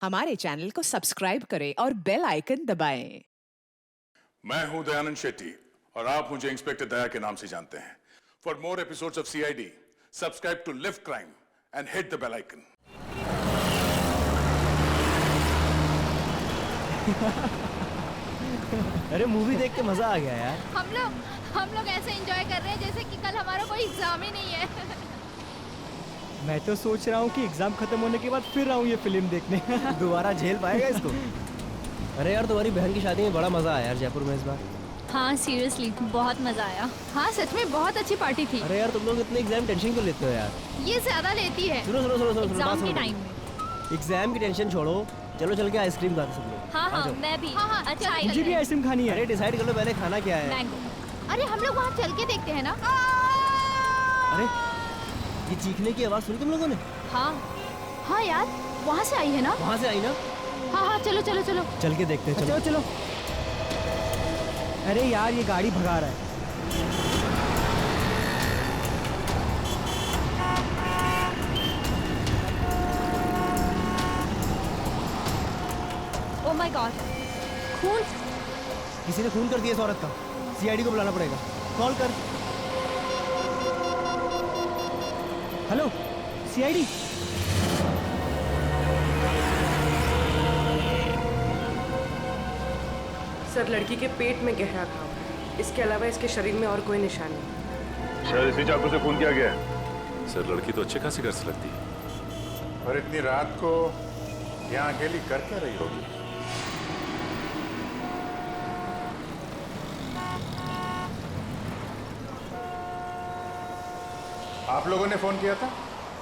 हमारे चैनल को सब्सक्राइब करें और बेल आइकन दबाएं। मैं हूं दयानंद शेट्टी और आप मुझे इंस्पेक्टर दया के नाम से जानते हैं। For more episodes of CID, subscribe to Live Crime and hit the bell icon. अरे मूवी देख के मजा आ गया यार। हम लोग ऐसे एंजॉय कर रहे हैं जैसे कि कल हमारा कोई एग्जाम ही नहीं है। मैं तो सोच रहा हूँ कि एग्जाम खत्म होने के बाद फिर आऊँ ये फिल्म देखने। दोबारा झेल पाएगा इसको? अरे यार तुम्हारी बहन की शादी में बड़ा मजा आया यार जयपुर में इस बार। हाँ सीरियसली बहुत मजा आया। हाँ सच में बहुत अच्छी पार्टी थी। अरे यार तुम लोग इतने एग्जाम टेंशन क्यों लेते हो यार? ये ज्यादा लेती है। सुनो एग्जाम के टाइम में। एग्जाम की टेंशन छोड़ो, चलो चल के आइसक्रीम खाते सब लोग। हाँ मैं भी। हाँ अच्छा मुझे भी आइसक्रीम खानी है। अरे डिसाइड कर लो पहले खाना क्या है। मैंगो। अरे हम लोग वहाँ चल के देखते हैं ना। अरे ये चीखने की आवाज सुनी तुम लोगों ने? हाँ यार वहाँ से आई है ना। वहाँ से आई ना? हाँ चलो चल के देखते हैं। चलो अरे यार ये गाड़ी भगा रहा है। ओह माय गॉड, खून। किसी ने खून कर दिया इस औरत का। सीआईडी को बुलाना पड़ेगा। कॉल कर। Hello CID. सर लड़की के पेट में गहरा घाव है। इसके अलावा इसके शरीर में और कोई निशान नहीं। सर इसी चाकू से खून किया गया है। सर लड़की तो अच्छे खासी घर से लगती है। और इतनी रात को यहाँ अकेली कर क्या रही होगी? आप लोगों ने फोन किया था?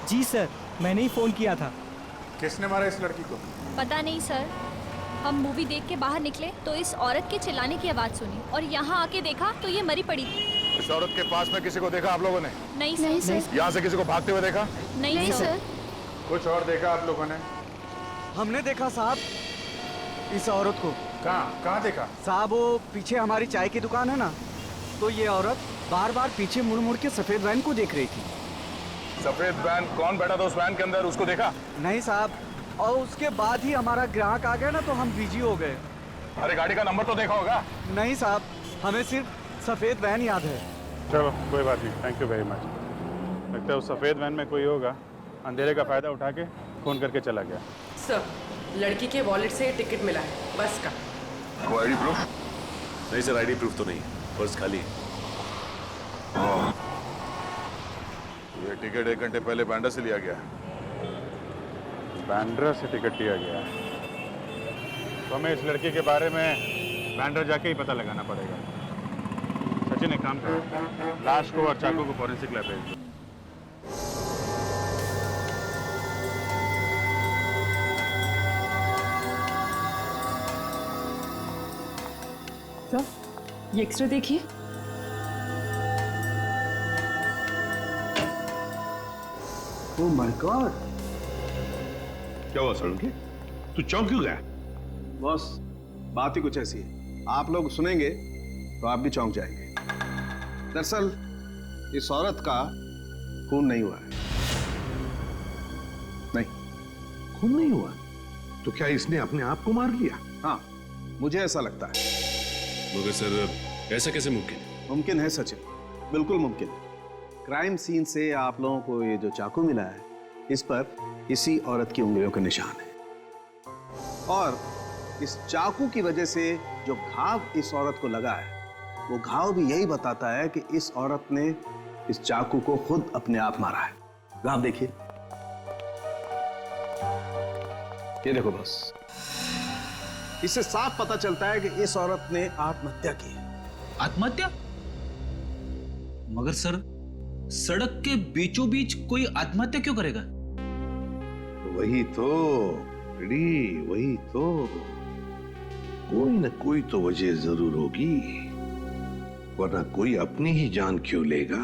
जी सर मैंने ही फोन किया था। किसने मारा इस लड़की को? पता नहीं सर, हम मूवी देख के बाहर निकले तो इस औरत के चिल्लाने की आवाज सुनी और यहाँ आके देखा तो ये मरी पड़ी थी। इस औरत के पास में किसी को देखा आप लोगों ने? नहीं सर। यहाँ से किसी को भागते हुए देखा? नहीं सर। कुछ और देखा आप लोगों ने? हमने देखा साहब इस औरत को। कहाँ देखा? साहब वो पीछे हमारी चाय की दुकान है ना, तो ये औरत बार बार पीछे मुड़ मुड़ के सफेद वैन को देख रही थी। सफेद वैन? कौन बैठा था उस वैन के अंदर, उसको देखा? नहीं साहब, और उसके बाद ही हमारा ग्राहक आ गया ना तो हम बिजी हो गए। अरे गाड़ी का नंबर तो देखा होगा? नहीं साहब, हमें सिर्फ सफेद वैन याद है। चलो कोई बात नहीं, थैंक यू वेरी मच। लगता है उस सफ़ेद वैन में कोई होगा, अंधेरे का फ़ायदा उठा के फ़ोन करके चला गया। सर लड़की के वॉलेट से टिकट मिला है बस का। कोई आईडी प्रूफ? नहीं सर आईडी प्रूफ तो नहीं, पर्स खाली है। ये टिकट 1 घंटे पहले बांड्रा से लिया गया। बांद्रा से टिकट लिया गया, तो हमें इस लड़की के बारे में बांद्रा जाके ही पता लगाना पड़ेगा। सचिन एक काम करो, लाश को और चाकू को फॉरेंसिक लैब भेज दो। सर ये एक्सरे देखिए। Oh my God. क्या हुआ सड़के? तू चौंक क्यों गया? बॉस बात ही कुछ ऐसी है, आप लोग सुनेंगे तो आप भी चौंक जाएंगे। दरअसल इस औरत का खून नहीं हुआ है। नहीं खून नहीं हुआ? तो क्या इसने अपने आप को मार लिया? हाँ मुझे ऐसा लगता है। मगर सर ऐसा कैसे मुमकिन है? मुमकिन है सचिन, बिल्कुल मुमकिन है। क्राइम सीन से आप लोगों को ये जो चाकू मिला है, इस पर इसी औरत की उंगलियों का निशान है, और इस चाकू की वजह से जो घाव इस औरत को लगा है, वो घाव भी यही बताता है कि इस औरत ने इस चाकू को खुद अपने आप मारा है। घाव देखिए, ये देखो बस, इससे साफ पता चलता है कि इस औरत ने आत्महत्या की है। आत्महत्या? मगर सर सड़क के बीचों बीच कोई आत्महत्या क्यों करेगा? वही तो रेडी, वही तो। कोई न कोई तो वजह जरूर होगी, वरना कोई अपनी ही जान क्यों लेगा?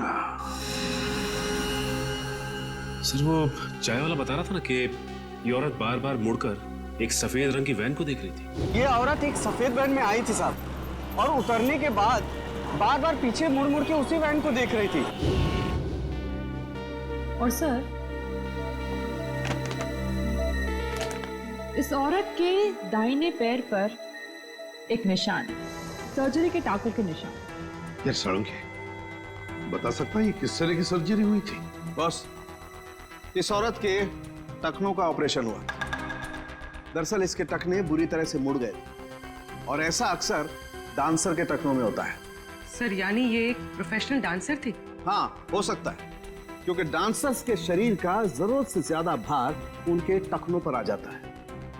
सर वो चाय वाला बता रहा था ना कि ये औरत बार बार मुड़कर एक सफेद रंग की वैन को देख रही थी। ये औरत एक सफेद वैन में आई थी साहब, और उतरने के बाद बार बार पीछे मुड़ मुड़ के उसी वैन को देख रही थी। और सर इस औरत के दाहिने पैर पर एक निशान है, सर्जरी के टाकों के निशान। यार साळुंखे, बता सकता है ये किस तरह की सर्जरी हुई थी? बॉस, इस औरत के टखनों का ऑपरेशन हुआ। दरअसल इसके टखने बुरी तरह से मुड़ गए और ऐसा अक्सर डांसर के टखनों में होता है। सर यानी ये एक प्रोफेशनल डांसर थी? हाँ, हो सकता है, क्योंकि डांसर्स के शरीर का जरूरत से ज्यादा भार उनके टखनों पर आ जाता है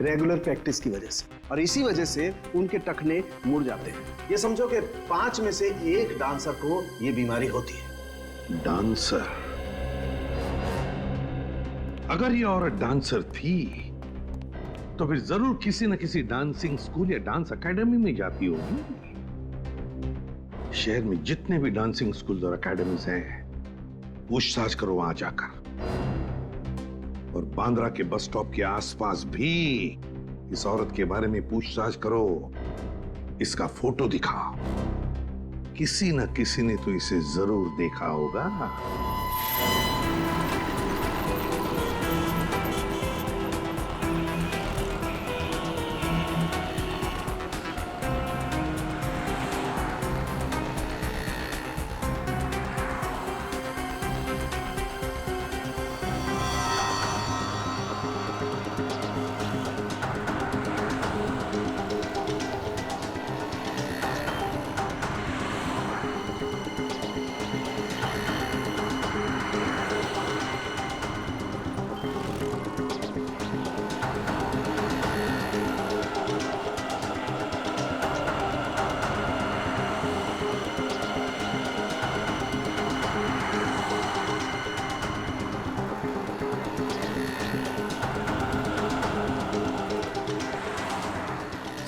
रेगुलर प्रैक्टिस की वजह से, और इसी वजह से उनके टखने मुड़ जाते हैं। ये समझो कि 5 में से 1 डांसर को ये बीमारी होती है। डांसर? अगर ये औरत डांसर थी तो फिर जरूर किसी न किसी डांसिंग स्कूल या डांस एकेडमी में जाती होगी। शहर में जितने भी डांसिंग स्कूल और एकेडमीज हैं, पूछताछ करो वहां जाकर, और बांद्रा के बस स्टॉप के आसपास भी इस औरत के बारे में पूछताछ करो। इसका फोटो दिखाओ, किसी न किसी ने तो इसे जरूर देखा होगा।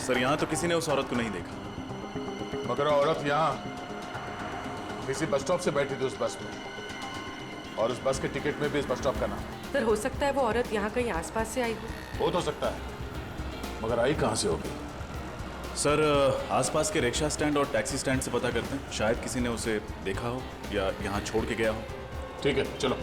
सर यहाँ तो किसी ने उस औरत को नहीं देखा। मगर औरत यहाँ किसी बस स्टॉप से बैठी थी उस बस में, और उस बस के टिकट में भी इस बस स्टॉप का नाम। सर हो सकता है वो औरत यहाँ कहीं आसपास से आई हो। हो तो सकता है, मगर आई कहाँ से होगी? सर आसपास के रिक्शा स्टैंड और टैक्सी स्टैंड से पता करते हैं, शायद किसी ने उसे देखा हो या यहाँ छोड़ के गया हो। ठीक है, चलो।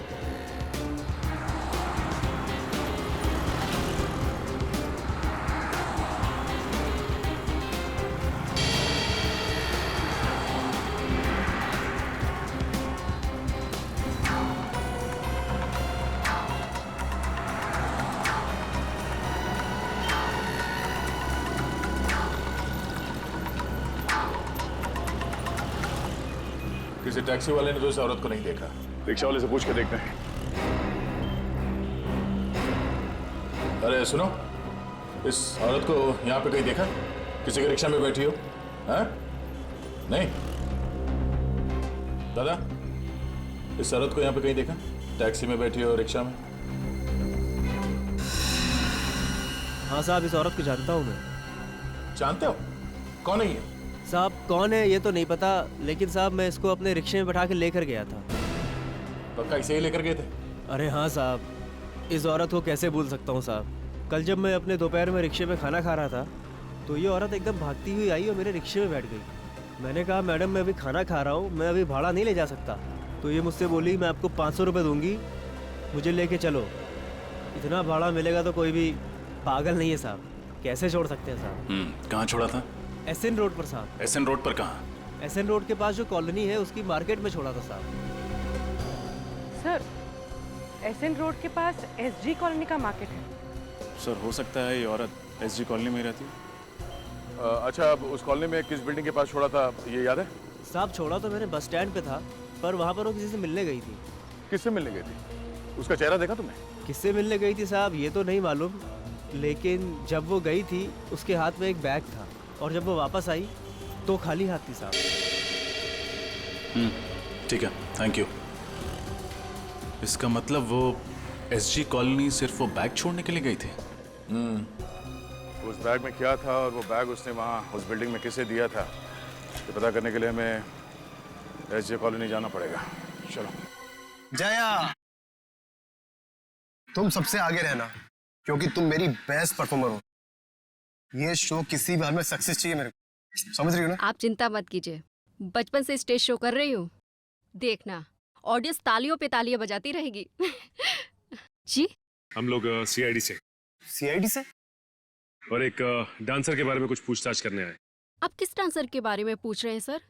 किसी टैक्सी वाले ने तो इस औरत को नहीं देखा। रिक्शा वाले से पूछ के देखते हैं। अरे सुनो, इस औरत को यहाँ पे कहीं देखा? किसी के रिक्शा में बैठी हो? हैं? नहीं? दादा, इस औरत को यहाँ पे कहीं देखा? टैक्सी में बैठी हो, रिक्शा में? हाँ साहब, इस औरत को जानता हूँ मैं। जानते हो? कौन है ये? साहब कौन है ये तो नहीं पता, लेकिन साहब मैं इसको अपने रिक्शे में बैठा के लेकर गया था। पक्का इसे ही लेकर गए थे? अरे हाँ साहब, इस औरत को कैसे भूल सकता हूँ साहब। कल जब मैं अपने दोपहर में रिक्शे में खाना खा रहा था तो ये औरत एकदम भागती हुई आई और मेरे रिक्शे में बैठ गई। मैंने कहा मैडम मैं अभी खाना खा रहा हूँ, मैं अभी भाड़ा नहीं ले जा सकता। तो ये मुझसे बोली मैं आपको 500 रुपये दूंगी, मुझे लेके चलो। इतना भाड़ा मिलेगा तो कोई भी पागल नहीं है साहब, कैसे छोड़ सकते हैं साहब। कहाँ छोड़ा था? एसएन रोड पर साहब। एसएन रोड पर कहाँ? एसएन रोड के पास जो कॉलोनी है उसकी मार्केट में छोड़ा था साहब। सर एसएन रोड के पास एसजी कॉलोनी का मार्केट है। सर हो सकता है ये औरत एसजी कॉलोनी में रहती है। अच्छा, अब उस कॉलोनी में किस बिल्डिंग के पास छोड़ा था, ये याद है? साहब छोड़ा तो मैंने बस स्टैंड पे था, पर वहाँ पर वो किसी से मिलने गई थी। किससे मिलने गई थी? उसका चेहरा देखा तुमने? किससे मिलने गई थी साहब ये तो नहीं मालूम, लेकिन जब वो गई थी उसके हाथ में एक बैग था, और जब वो वापस आई तो खाली हाथ थी साहब। ठीक है, थैंक यू। इसका मतलब वो एसजी कॉलोनी सिर्फ वो बैग छोड़ने के लिए गई थी? उस बैग में क्या था और वो बैग उसने वहाँ उस बिल्डिंग में किसे दिया था, ये पता करने के लिए हमें एसजी कॉलोनी जाना पड़ेगा। चलो। जया, तुम सबसे आगे रहना क्योंकि तुम मेरी बेस्ट परफॉर्मर हो। ये शो किसी भी हाल में सक्सेस चाहिए मेरे को, समझ रही हो ना? आप चिंता मत कीजिए, बचपन से स्टेज शो कर रही हूँ, देखना ऑडियंस तालियों पे तालियां बजाती रहेगी। जी हम लोग सीआईडी से। सीआईडी से? और एक डांसर के बारे में कुछ पूछताछ करने आए। आप किस डांसर के बारे में पूछ रहे हैं सर?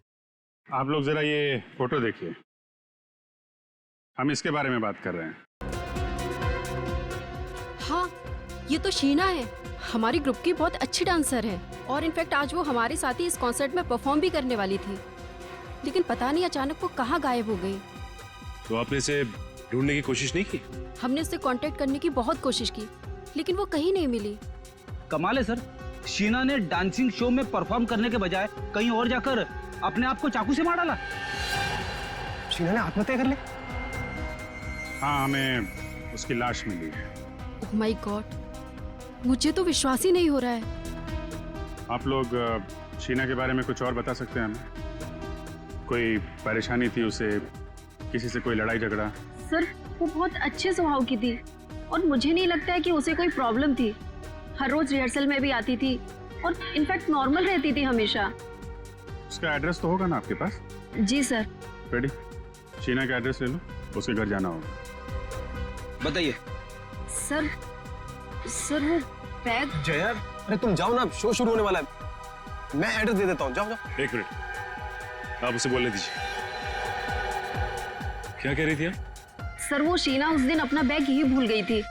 आप लोग जरा ये फोटो देखिए, हम इसके बारे में बात कर रहे हैं। हाँ, ये तो शीना है, हमारी ग्रुप की बहुत अच्छी डांसर है और इनफैक्ट आज वो हमारे साथ ही इस कॉन्सर्ट में परफॉर्म भी करने वाली थी, लेकिन पता नहीं अचानक वो कहाँ गायब हो गई। तो आपने इसे ढूंढने की कोशिश नहीं की? हमने उससे कांटेक्ट करने की बहुत कोशिश की, लेकिन वो कहीं नहीं मिली। कमाल है सर, शीना ने डांसिंग शो में परफॉर्म करने के बजाय कहीं और जाकर अपने आप को चाकू से मार डाला। शीना ने आत्महत्या कर ली? हाँ, हमें उसकी लाश मिली है। ओह माय गॉड, मुझे तो विश्वास ही नहीं हो रहा है। आप लोग शीना के बारे में कुछ और बता सकते हैं हमें? कोई परेशानी थी उसे, किसी से कोई लड़ाई झगड़ा? सर वो बहुत अच्छे स्वभाव की थी और मुझे नहीं लगता है कि उसे कोई प्रॉब्लम थी। हर रोज रिहर्सल में भी आती थी और इनफैक्ट नॉर्मल रहती थी हमेशा। उसका एड्रेस तो होगा ना आपके पास? जी सर। रेडी, शीना का एड्रेस ले लो, उसके घर जाना होगा। बताइए। सर वो बैग। जया, अरे तुम जाओ ना, शो शुरू होने वाला है। मैं एड्रेस दे देता हूँ, जाओ जाओ। एक मिनट, आप उसे बोलने दीजिए। क्या कह रही थी आप? सर वो शीना उस दिन अपना बैग यही भूल गई थी।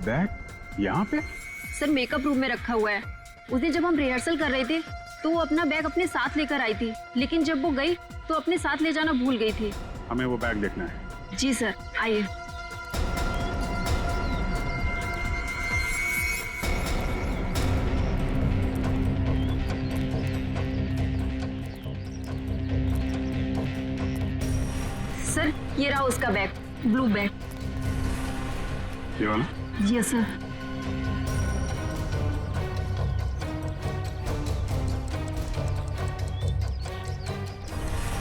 बैग यहाँ पे? सर मेकअप रूम में रखा हुआ है। उस दिन जब हम रिहर्सल कर रहे थे तो वो अपना बैग अपने साथ लेकर आई थी, लेकिन जब वो गई तो अपने साथ ले जाना भूल गई थी। हमें वो बैग देखना है। जी सर, आइए। सर ये रहा उसका बैग, ब्लू बैग। ये वाला? जी सर।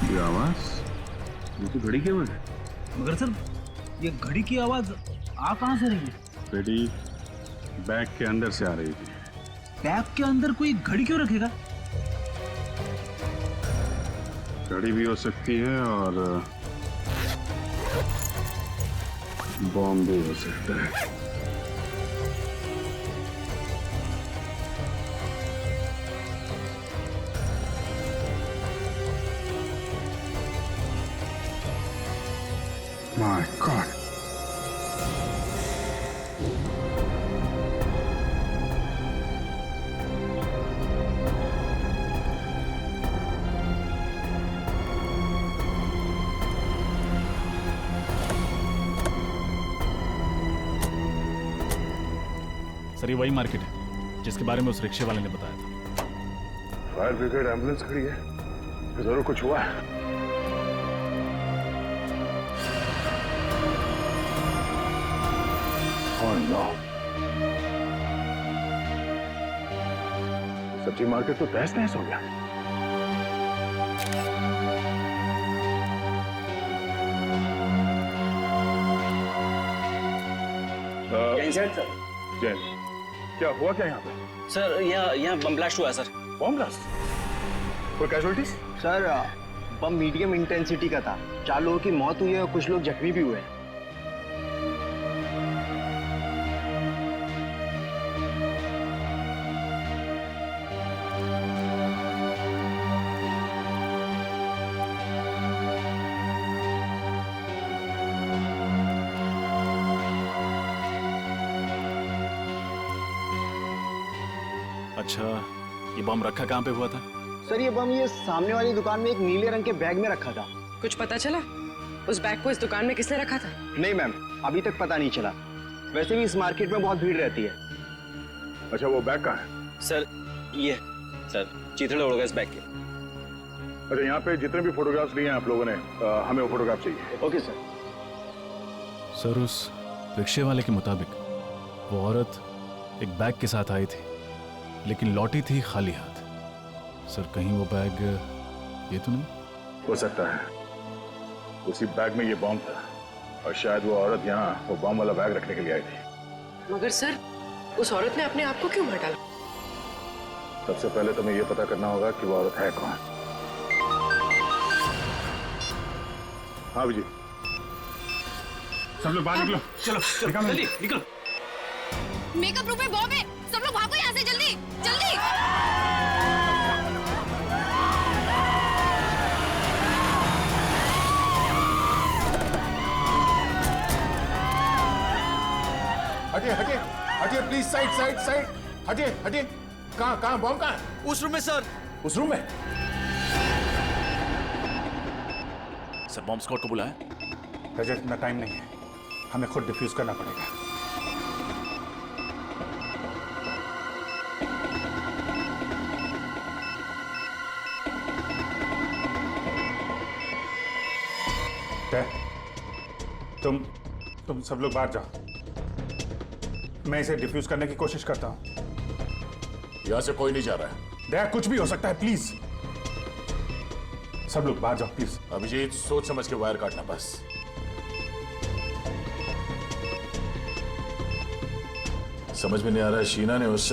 ये आवाज, ये तो घड़ी की आवाज है। मगर सर ये घड़ी की आवाज आ कहाँ से रही है? घड़ी बैग के अंदर से आ रही थी। बैग के अंदर कोई घड़ी क्यों रखेगा? घड़ी भी हो सकती है और बॉम्ब भी हो सकता है। My God. सर ये वही मार्केट है जिसके बारे में उस रिक्शे वाले ने बताया था। फायर ब्रिगेड एम्बुलेंस खड़ी है, जरूर कुछ हुआ है। Oh no. सब्जी मार्केट तो तहस नहस हो गया। जय, क्या हुआ क्या यहाँ पे? सर यहाँ बम ब्लास्ट हुआ सर। Bomb blast? कोई कैजुअलिटीज? सर बम मीडियम इंटेंसिटी का था। 4 लोगों की मौत हुई है और कुछ लोग जख्मी भी हुए हैं। अच्छा, ये बम रखा कहाँ पे हुआ था? सर ये बम ये सामने वाली दुकान में एक नीले रंग के बैग में रखा था। कुछ पता चला उस बैग को इस दुकान में किसने रखा था? नहीं मैम, अभी तक पता नहीं चला। वैसे भी इस मार्केट में बहुत भीड़ रहती है। अच्छा, वो बैग कहाँ है? सर ये सर चीथड़े उड़ गए इस बैग के। अच्छा, यहाँ पे जितने भी फोटोग्राफ्स लिए हैं आप लोगों ने, हमें वो फोटोग्राफ चाहिए। Okay sir. सर उस रिक्शे वाले के मुताबिक वो औरत एक बैग के साथ आई थी, लेकिन लौटी थी खाली हाथ। सर कहीं वो बैग ये तो नहीं? हो सकता है उसी बैग में ये बॉम्ब था और शायद वो औरत यहाँ वो बॉम्ब वाला बैग रखने के लिए आई थी। मगर सर उस औरत ने अपने आप को क्यों मार डाला? सबसे पहले तुम्हें ये पता करना होगा कि वो औरत है कौन। हाँ विजय, सब लोग बाहर निकलो। चलो निकलो निकलो। मेकअप रूम में बॉम्ब है, सब लोग भागो यहाँ से जल्दी जल्दी। हटिए हटिए हटिए प्लीज, साइड साइड साइड, हटिए हटिए। कहाँ बॉम्ब कहाँ है? उस रूम में सर। उस रूम में? सर बॉम्ब स्क्वाड को बुलाया? रजत, इतना टाइम नहीं है, हमें खुद डिफ्यूज करना पड़ेगा। तुम सब लोग बाहर जाओ, मैं इसे डिफ्यूज करने की कोशिश करता हूं। यहां से कोई नहीं जा रहा है। दया, कुछ भी हो सकता है, प्लीज सब लोग बाहर जाओ प्लीज। अभिजीत, सोच समझ के वायर काटना बस। समझ में नहीं आ रहा है, शीना ने उस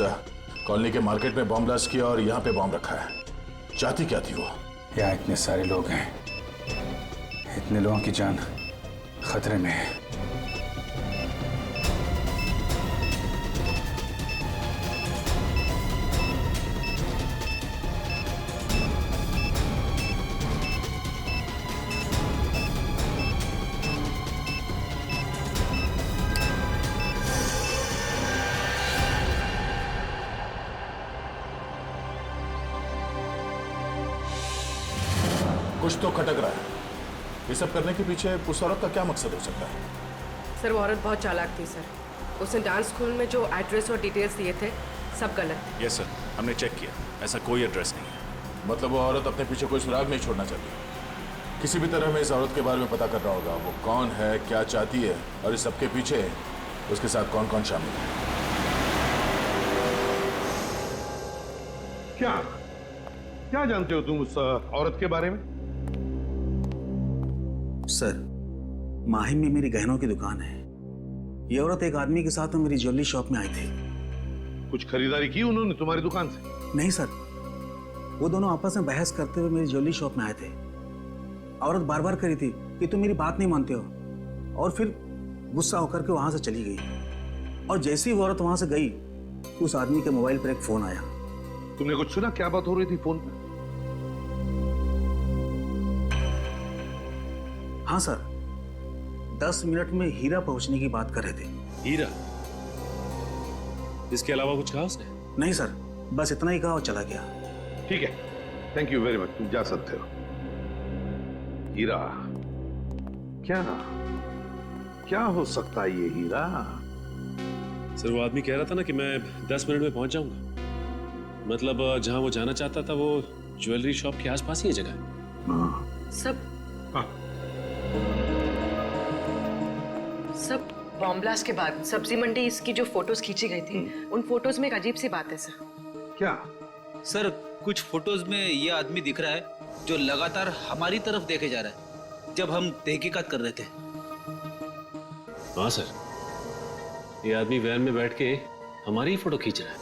कॉलोनी के मार्केट में बॉम्ब ब्लास्ट किया और यहाँ पे बॉम्ब रखा है। चाहती क्या थी वो? यहाँ इतने सारे लोग हैं, इतने लोगों की जान खतरे में है। कुछ तो खटक रहा है। ये सब करने के पीछे उस औरत का क्या मकसद हो सकता है? सर वो औरत बहुत चालाक थी सर। उसने डांस स्कूल में जो एड्रेस और डिटेल्स दिए थे सब गलत थे। यस सर, हमने चेक किया, ऐसा कोई एड्रेस नहीं है। मतलब वो औरत अपने पीछे कोई सुराग नहीं छोड़ना चाहती। किसी भी तरह हमें इस औरत के बारे में पता करना होगा। वो कौन है, क्या चाहती है और इस सबके पीछे उसके साथ कौन कौन शामिल है। क्या जानते हो तुम उस औरत के बारे में? सर, माहिम में मेरी गहनों की दुकान है। ये औरत एक आदमी के साथ मेरी ज्वेलरी शॉप में आई थी। कुछ खरीदारी की उन्होंने तुम्हारी दुकान से? नहीं सर, वो दोनों आपस में बहस करते हुए मेरी ज्वेलरी शॉप में आए थे। औरत बार बार करी थी कि तुम मेरी बात नहीं मानते हो, और फिर गुस्सा होकर के वहां से चली गई। और जैसे ही वो औरत वहां से गई, उस आदमी के मोबाइल पर एक फोन आया। तुमने कुछ सुना? क्या बात हो रही थी फोन पर? हाँ सर, 10 मिनट में हीरा पहुंचने की बात कर रहे थे। हीरा? इसके अलावा कुछ कहा उसने? नहीं सर, बस इतना ही कहा और चला गया। ठीक है, थैंक यू वेरी मच, तुम जा सकते हो। हीरा? क्या हो सकता है ये हीरा? सर वो आदमी कह रहा था ना कि मैं 10 मिनट में पहुंच जाऊंगा। मतलब जहां वो जाना चाहता था वो ज्वेलरी शॉप के आसपास ही जगह है। सब बॉम्ब ब्लास्ट के बाद सब्जी मंडी इसकी जो फोटोज खींची गई थी, उन फोटोज में एक अजीब सी बात है सर। क्या? सर कुछ फोटोज में ये आदमी दिख रहा है जो लगातार हमारी तरफ देखे जा रहा है जब हम तहकीकात कर रहे थे। हाँ सर, ये आदमी वैन में बैठ के हमारी ही फोटो खींच रहा है।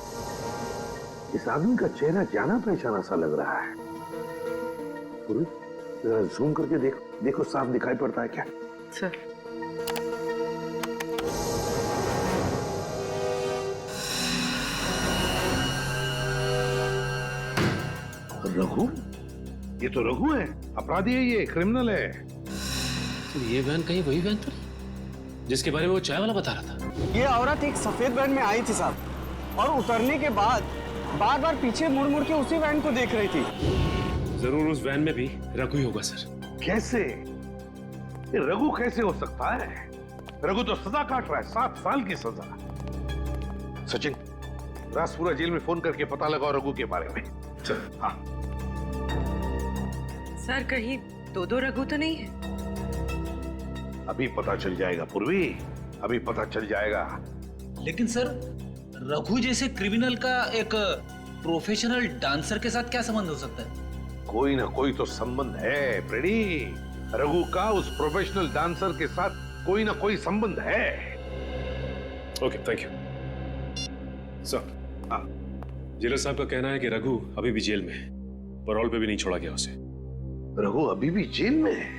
इस आदमी का चेहरा जाना पहचाना सा लग रहा है। जरा जूम करके देखो साफ दिखाई पड़ता है क्या? सर रघु? ये तो रघु है, अपराधी है, ये क्रिमिनल है। तो ये वैन कहीं वही वैन तो नहीं जिसके बारे में वो चाय वाला बता रहा था? ये औरत एक सफेद वैन में आई थी साहब, और उतरने के बाद बार बार पीछे मुड़ मुड़ के उसी वैन को देख रही थी। जरूर उस वैन में भी रघु ही होगा सर। कैसे? ये रघु कैसे हो सकता है? रघु तो सजा काट रहा है, 7 साल की सजा। सचिन, राजपुरा जेल में फोन करके पता लगाओ रघु के बारे में। चल। हाँ सर, कहीं दो रघु तो नहीं है? अभी पता चल जाएगा पूर्वी, अभी पता चल जाएगा। लेकिन सर, रघु जैसे क्रिमिनल का एक प्रोफेशनल डांसर के साथ क्या संबंध हो सकता है? कोई ना कोई तो संबंध है प्रेडी। रघु का उस प्रोफेशनल डांसर के साथ कोई ना कोई संबंध है। Okay, thank you sir. Jailer साहब का कहना है कि रघु अभी भी जेल में है, पैरोल पे भी नहीं छोड़ा गया उसे। रघु अभी भी जेल में है?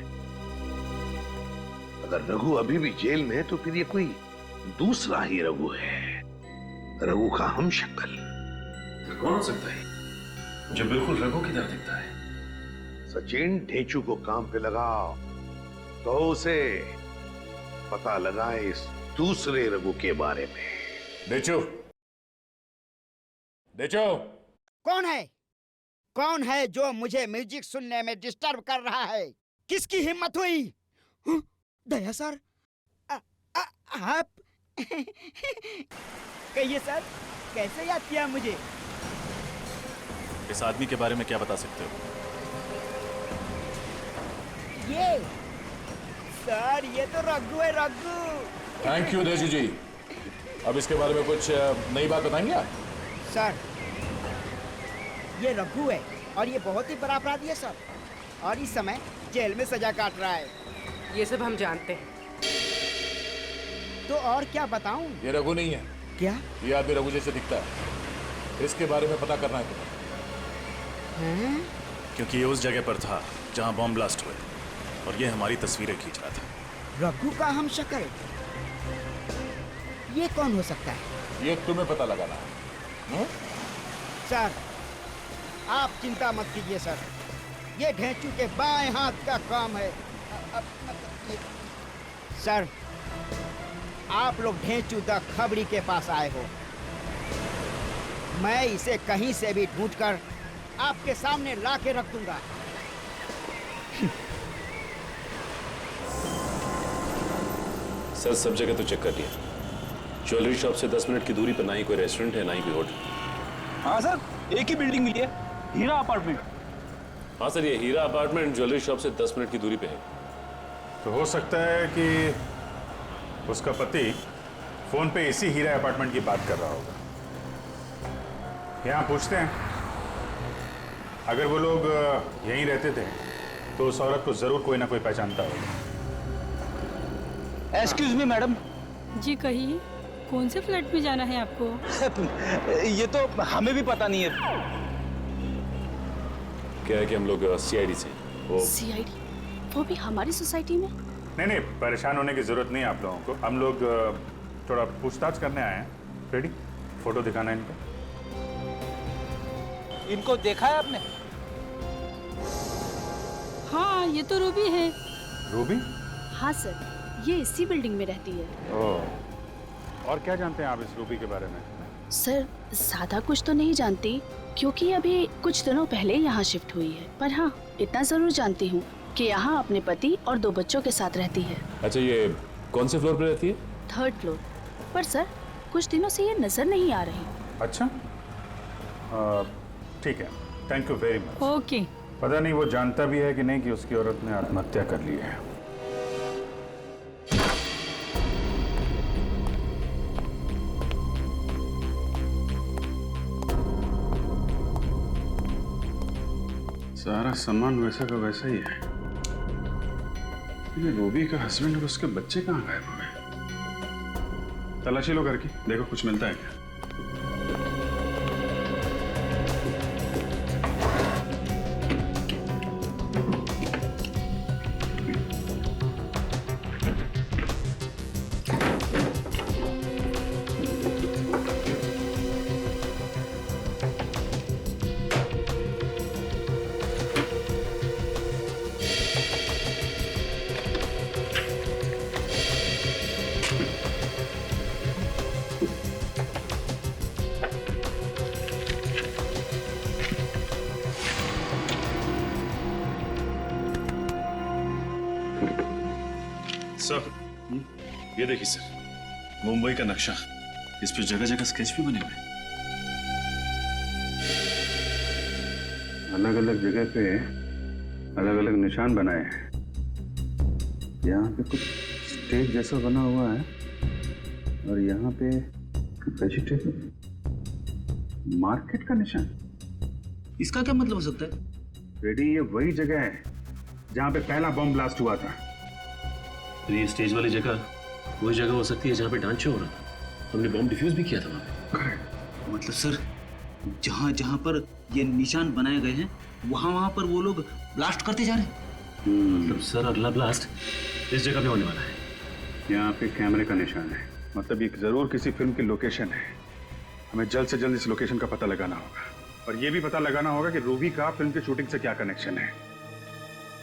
अगर रघु अभी भी जेल में है तो फिर ये कोई दूसरा ही रघु है। रघु का हम शक्ल। कौन हो सकता है जो बिल्कुल रघु की तरह दिखता है? सचिन, ढेंचू को काम पे लगाओ तो उसे पता लगाए इस दूसरे रघु के बारे में। डेचो, डेचो, कौन है? कौन है जो मुझे म्यूजिक सुनने में डिस्टर्ब कर रहा है? किसकी हिम्मत हुई? दया सर, आप कहिए सर, कैसे याद किया मुझे? इस आदमी के बारे में क्या बता सकते हो? ये सर, ये तो रघु है, रघु। थैंक यू देजू जी। अब इसके बारे में कुछ नई बात बताएंगे आप? सर, ये रघु है और ये बहुत ही बड़ा अपराधी है सर, और इस समय जेल में सजा काट रहा है। ये सब हम जानते हैं। तो और क्या बताऊं? ये रघु नहीं है। क्या? ये आदमी रघु जैसे दिखता है, इसके बारे में पता करना है तुम्हें। क्योंकि ये उस जगह पर था जहां बॉम्ब ब्लास्ट हुए और ये हमारी तस्वीरें खींच रहा था। रघु का हम शक्ल, ये कौन हो सकता है? ये तुम्हें पता लगाना है। सर, आप चिंता मत कीजिए सर, ये ढेंचू के बाएं हाथ का काम है। सर, आप लोग ढेंचू द खबरी के पास आए हो। मैं इसे कहीं से भी ढूंढकर आपके सामने ला के रख दूंगा। सर, सब जगह तो चेक कर लिया। ज्वेलरी शॉप से 10 मिनट की दूरी पर ना ही कोई रेस्टोरेंट है, ना ही कोई होटल। हाँ सर, एक ही बिल्डिंग मिली है, हीरा अपार्टमेंट। हाँ सर, ये हीरा अपार्टमेंट ज्वेलरी शॉप से 10 मिनट की दूरी पे है। तो हो सकता है कि उसका पति फोन पे इसी हीरा अपार्टमेंट की बात कर रहा होगा। यहाँ पूछते हैं, अगर वो लोग यहीं रहते थे तो उस औरत को जरूर कोई ना कोई पहचानता होगा। Excuse me madam. जी कहिए, कौन से फ्लैट में जाना है आपको? ये तो हमें भी पता नहीं है। क्या है कि हम लोग सीआईडी से। सीआईडी? वो भी हमारी सोसाइटी में? नहीं, परेशान होने की जरूरत नहीं है आप लोगों को। हम लोग थोड़ा पूछताछ करने आए हैं। रेडी? फोटो दिखाना है इनको। इनको देखा है आपने? हाँ, ये तो रूबी है। रूबी? हाँ सर, ये इसी बिल्डिंग में रहती है। ओह, और क्या जानते हैं आप इस रूबी के बारे में? सर, ज्यादा कुछ तो नहीं जानती, क्योंकि अभी कुछ दिनों पहले यहाँ शिफ्ट हुई है। पर हाँ, इतना जरूर जानती हूँ कि यहाँ अपने पति और 2 बच्चों के साथ रहती है। अच्छा, ये कौन से फ्लोर पे रहती है? 3rd floor. पर सर, कुछ दिनों से ये नजर नहीं आ रही। अच्छा, ठीक है, thank you very much. Okay. पता नहीं वो जानता भी है कि नहीं कि उसकी औरत ने आत्महत्या कर ली है। सारा सामान वैसा का वैसा ही है। ये रूबी का हस्बैंड और उसके बच्चे कहाँ गायब हो गए? तलाशी लो करके, देखो कुछ मिलता है क्या। सर, ये देखिए सर, मुंबई का नक्शा। इस पे जगह जगह स्केच भी बने हुए हैं। अलग अलग जगह पे अलग अलग निशान बनाए हैं। यहाँ पे कुछ स्टेज जैसा बना हुआ है और यहाँ पे वेजिटेबल मार्केट का निशान। इसका क्या मतलब हो सकता है? रेडी, ये वही जगह है जहाँ पे पहला बॉम्ब ब्लास्ट हुआ था। तो ये स्टेज वाली जगह वही जगह हो सकती है जहाँ पे डांस शो हो रहा था। हमने बॉम्ब डिफ्यूज भी किया था वहाँ पे। मतलब सर, जहाँ जहाँ पर ये निशान बनाए गए हैं वहाँ पर वो लोग ब्लास्ट करते जा रहे हैं। मतलब सर, अगला ब्लास्ट इस जगह पे होने वाला है। यहाँ पे कैमरे का निशान है, मतलब ये जरूर किसी फिल्म की लोकेशन है। हमें जल्द से जल्द इस लोकेशन का पता लगाना होगा और ये भी पता लगाना होगा कि रूबी का फिल्म की शूटिंग से क्या कनेक्शन है।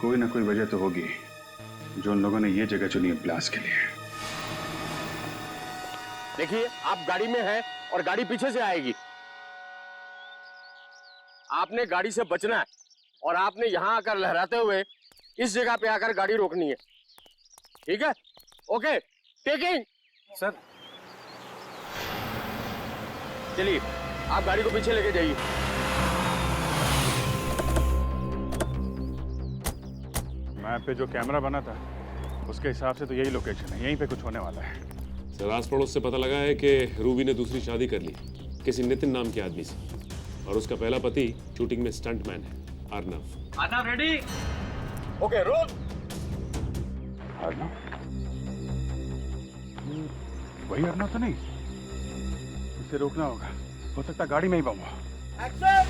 कोई ना कोई वजह तो होगी जो उन लोगों ने ये जगह चुनी है ब्लास्ट के लिए। देखिए, आप गाड़ी में हैं और गाड़ी पीछे से आएगी। आपने गाड़ी से बचना है और आपने यहां आकर लहराते हुए इस जगह पे आकर गाड़ी रोकनी है। ठीक है? Okay, taking. सर चलिए, आप गाड़ी को पीछे लेके जाइए। मैप पे जो कैमरा बना था उसके हिसाब से तो यही लोकेशन है, यहीं पे कुछ होने वाला है। सर, आस पड़ोस से पता लगा है कि रूबी ने दूसरी शादी कर ली किसी नितिन नाम के आदमी से, और उसका पहला पति शूटिंग में स्टंटमैन है, Arnav. Arnav ready? Okay, roll. Arnav? वही अर्नव तो नहीं? इसे रोकना होगा, हो सकता है गाड़ी में ही बम हो। एक्शन!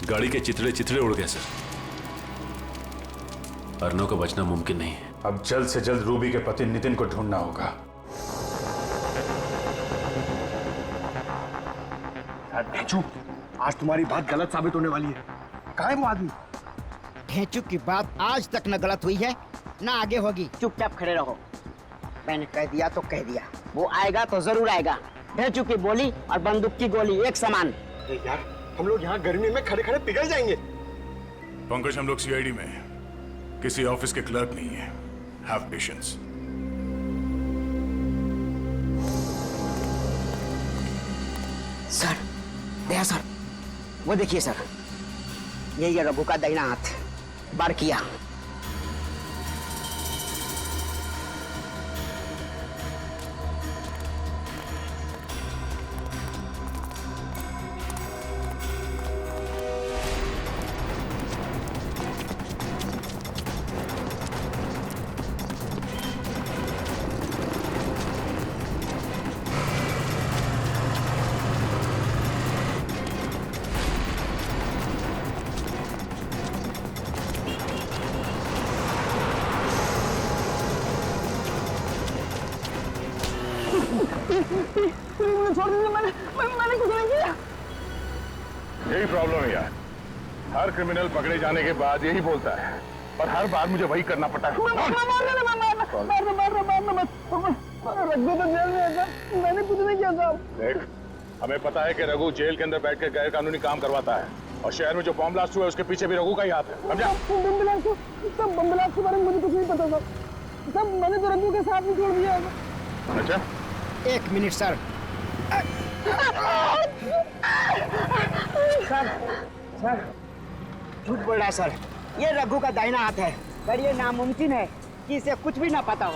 गाड़ी के चिथड़े चिथड़े उड़ गए सर। अर्नव का बचना मुमकिन नहीं है। अब जल्द से जल्द रूबी के पति नितिन को ढूंढना होगा। ढेंचू, आज तुम्हारी बात गलत साबित होने वाली है। कहाँ है वो आदमी? ढेंचू की बात आज तक न गलत हुई है ना आगे होगी। चुपचाप खड़े रहो। मैंने कह दिया तो कह दिया, वो आएगा तो जरूर आएगा। ढेंचू की बोली और बंदूक की गोली एक समान। यार, हम लोग यहाँ गर्मी में खड़े खड़े पिघल जाएंगे। पंकज, हम लोग सीआईडी में हैं, किसी ऑफिस के क्लर्क नहीं है। Have patience. Sir, Daya sir, वो देखिए सर, ये रघु का दाहिना हाथ बार किया। छोड़ दीजिए, मैंने कुछ नहीं किया। यही प्रॉब्लम है यार, हर क्रिमिनल पकड़े जाने के बाद यही बोलता है, पर हर बार मुझे वही करना पड़ता है। रघु तो जेल में है सर, मैंने कुछ नहीं किया साहब। देख, हमें पता है कि रघु जेल के अंदर बैठकर गैर कानूनी काम करवाता है, और शहर में जो बम ब्लास्ट हुआ है उसके पीछे भी रघु का ही हाथ है। समझा? बम ब्लास्ट के बारे में मुझे कुछ नहीं पता सर। सब मैंने तो रघु के साथ ही छोड़ दिया। अच्छा, एक मिनट सर। सर, झूठ बोल रहा है सर। ये रघु का दाहिना हाथ है, पर ये नामुमकिन है कि इसे कुछ भी ना पता हो।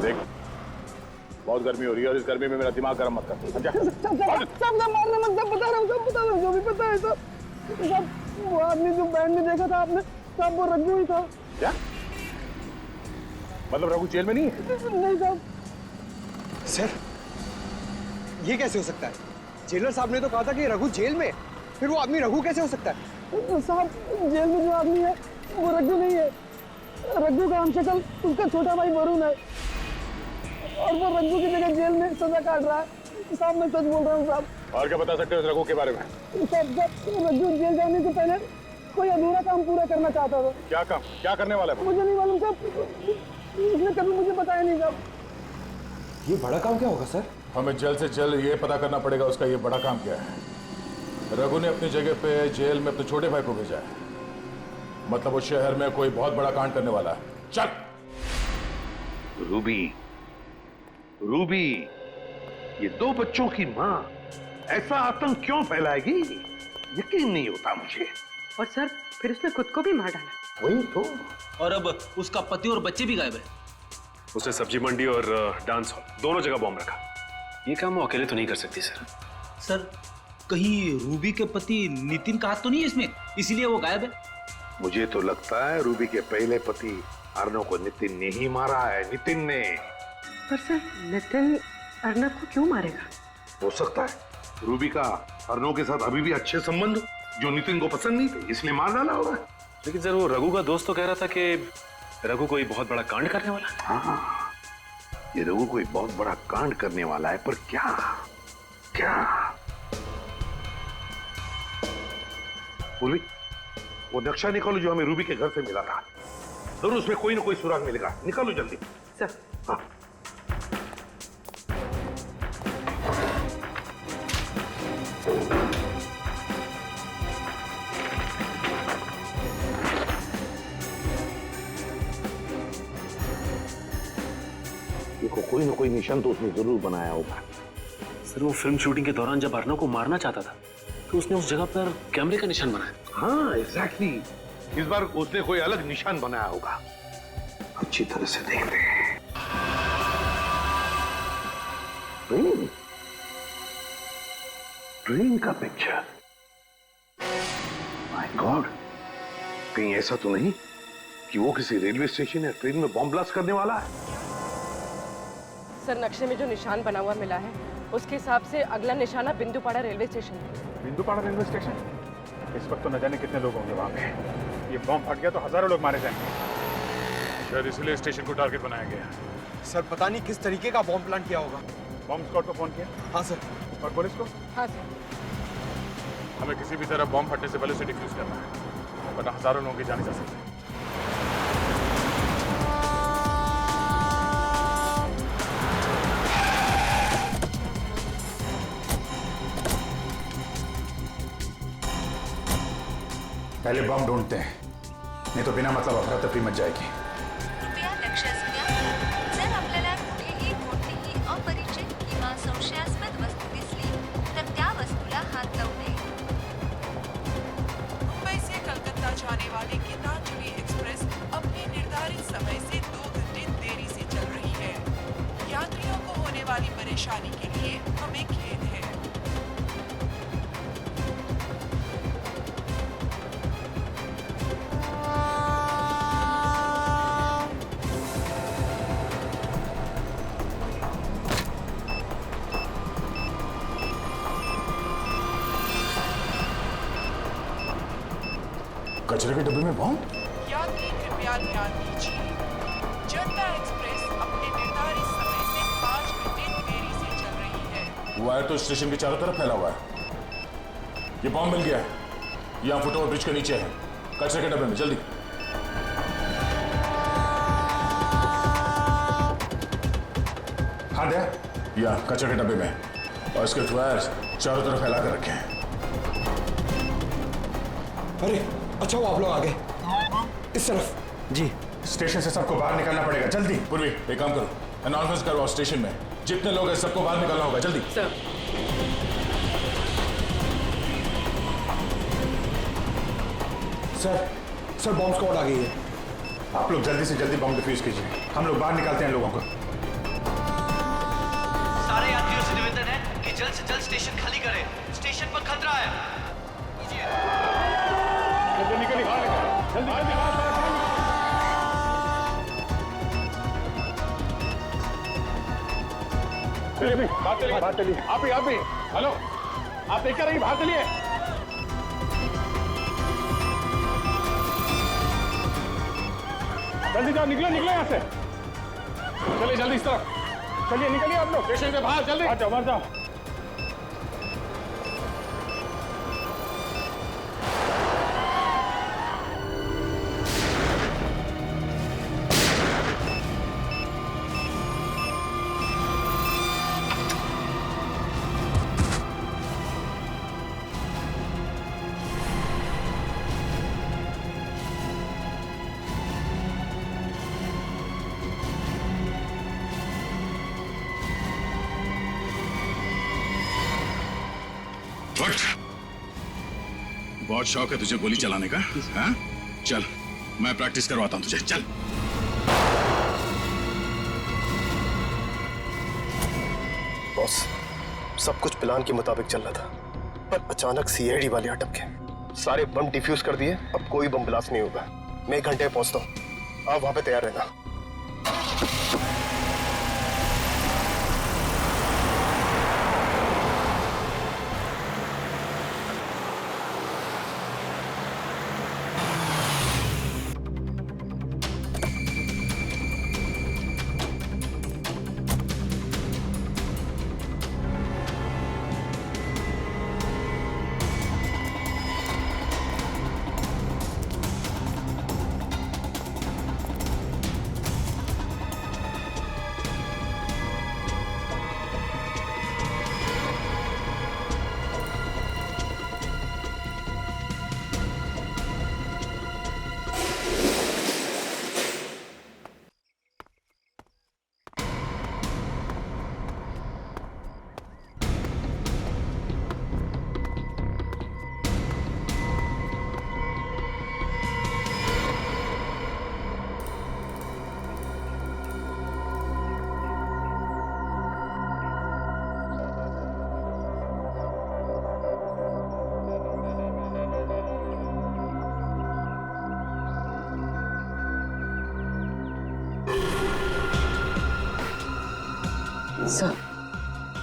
देख, बहुत गर्मी हो रही है और इस गर्मी में मेरा दिमाग गर्म मत कर। समझा? सब मारने मत, सब बता रहा हूँ, सब बता रहा हूँ, जो भी पता है सब। वो आदमी जो बैंड में देखा था आपने, सब वो रघु ही था। क्या मतलब? रघु जेल में नहीं है? नहीं साहब। सर, ये कैसे हो सकता है? जेलर साहब ने तो कहा था कि रघु जेल में, फिर वो आदमी रघु कैसे हो सकता है? साहब, जेल में जो आदमी है वो रघु नहीं है। रघु का हमशक्ल उसका छोटा भाई वरुण है, और वो रघु की जगह जेल में सजा काट रहा है। साहब, मैं सच बोल रहा हूँ साहब। और क्या बता सकते हो इस रघु के बारे में? साहब, रघु जेल जाने से पहले कोई अधूरा काम पूरा करना चाहता था। क्या काम? क्या करने वाला है? मुझे नहीं मालूम साहब, उसने कभी मुझे बताया नहीं साहब। ये बड़ा काम क्या होगा सर? हमें जल्द से जल्द ये पता करना पड़ेगा उसका ये बड़ा काम क्या है। रघु ने अपनी जगह पे जेल में अपने छोटे भाई को भेजा है, मतलब वो शहर में कोई बहुत बड़ा कांड करने वाला है। चल। रूबी, रूबी, ये दो बच्चों की मां ऐसा आतंक क्यों फैलाएगी? यकीन नहीं होता मुझे। और सर, फिर उसने खुद को भी मार डाला। वही तो। और अब उसका पति और बच्चे भी गायब है। उसने सब्जी मंडी और डांस हॉल दोनों जगह बॉम्ब रखा। ये काम वो अकेले तो नहीं कर सकती सर। सर, कहीं रूबी के पति नितिन का हाथ तो नहीं है इसमें, इसीलिए वो गायब है? मुझे तो लगता है रूबी के पहले पति अर्णव को नितिन ने ही मारा है, नितिन ने। पर सर, नितिन अर्णव को क्यों मारेगा? हो सकता है रूबी का अर्णव के साथ अभी भी अच्छे संबंध जो नितिन को पसंद नहीं थे, इसलिए मार डाला होगा। लेकिन सर वो रघु का दोस्त तो कह रहा था कि रघु कोई बहुत बड़ा कांड करने वाला है। हाँ, ये रघु कोई बहुत बड़ा कांड करने वाला है, पर क्या क्या? पूर्वी, वो नक्शा निकालो जो हमें रूबी के घर से मिला था। जरूर उसमें कोई ना कोई सुराग मिलेगा, निकालो जल्दी। सर। हाँ। देखो, कोई ना कोई निशान तो उसने जरूर बनाया होगा। सर वो फिल्म शूटिंग के दौरान जब अर्णव को मारना चाहता था तो उसने उस जगह पर कैमरे का निशान बनाया। हाँ, एग्जैक्टली। इस बार उसने कोई अलग निशान बनाया होगा। अच्छी तरह से देखते हैं। ट्रेन का पिक्चर। माय गॉड, कहीं ऐसा तो नहीं कि वो किसी रेलवे स्टेशन या ट्रेन में बॉम्ब ब्लास्ट करने वाला है? सर, नक्शे में जो निशान बना हुआ मिला है उसके हिसाब से अगला निशाना बिंदुपाड़ा रेलवे स्टेशन है। बिंदुपाड़ा रेलवे स्टेशन? इस वक्त तो न जाने कितने लोग होंगे वहां पे। ये बॉम्ब फट गया तो हजारों लोग मारे जाएंगे। शायद इसलिए स्टेशन को टारगेट बनाया गया। सर, पता नहीं किस तरीके का बॉम्ब प्लांट किया होगा। बॉम्ब स्क्वाड को फोन किया? हाँ सर। और पुलिस को? हाँ सर। हमें किसी भी तरह बॉम्ब फटने से पहले उसे डिफ्यूज करना है, वरना हजारों लोगों की जान जा सकती है। पहले बम ढूंढते हैं, नहीं तो बिना मतलब अफरा तफरी मच जाएगी। कृपया लक्षात घ्या, जर आपल्याला कुठेही कोणतीही अपरिचित किंवा संशयास्पद वस्तू दिसली तर त्या वस्तूला हात लावू नये। मुंबई से कलकत्ता जाने वाली गीतांजलि एक्सप्रेस अपने निर्धारित समय से 2 घंटे देरी से चल रही है। यात्रियों को होने वाली परेशानी के लिए हमें खेद है। कचरे के डब्बे में बॉम्ब? यात्री कृपया ध्यान दीजिए, जनता एक्सप्रेस अपने निर्धारित समय से 5 घंटे देरी से चल रही है। वायर तो स्टेशन के चारों तरफ फैला हुआ है। ये बॉम्ब मिल गया है, यहाँ फुटओवर ब्रिज के नीचे है, कचरे के डब्बे में। जल्दी। हाँ दे, यहाँ कचरे के डब्बे में, और इसके वायर चारों तरफ फैला कर रखे हैं। अरे अच्छा, वो आप लोग आ गए। इस तरफ। जी। स्टेशन से सबको बाहर निकलना पड़ेगा, जल्दी। पूर्वी, एक काम करो, अनाउंसमेंट करवाओ स्टेशन में। जितने लोग हैं सबको बाहर निकलना होगा, जल्दी। सर। सर बॉम्ब स्क्वाड आ गई है। आप लोग जल्दी से जल्दी बम डिफ्यूज कीजिए, हम लोग बाहर निकालते हैं लोगों को। सारे यात्रियों से निवेदन है कि जल्द से जल्द स्टेशन खाली करें, स्टेशन पर खतरा है। निकलिए बाहर, जल्दी जल्दी बाहर चलिए। आप ही हेलो, आप देखकर रहिए, बाहर चलिए। जल्दी जाओ, निकलो यहाँ से। चलिए जल्दी इस तरफ, चलिए निकलिए आप लोग स्टेशन के बाहर, जल्दी बाहर जाओ। बहुत शौक है तुझे गोली चलाने का? हाँ? चल, मैं प्रैक्टिस करवाता हूँ तुझे, चल। बॉस, सब कुछ प्लान के मुताबिक चल रहा था, पर अचानक सीआईडी वाले अटक गए। सारे बम डिफ्यूज कर दिए, अब कोई बम ब्लास्ट नहीं होगा। मैं 1 घंटे में पहुंचता हूँ, आप वहां पे तैयार रहना।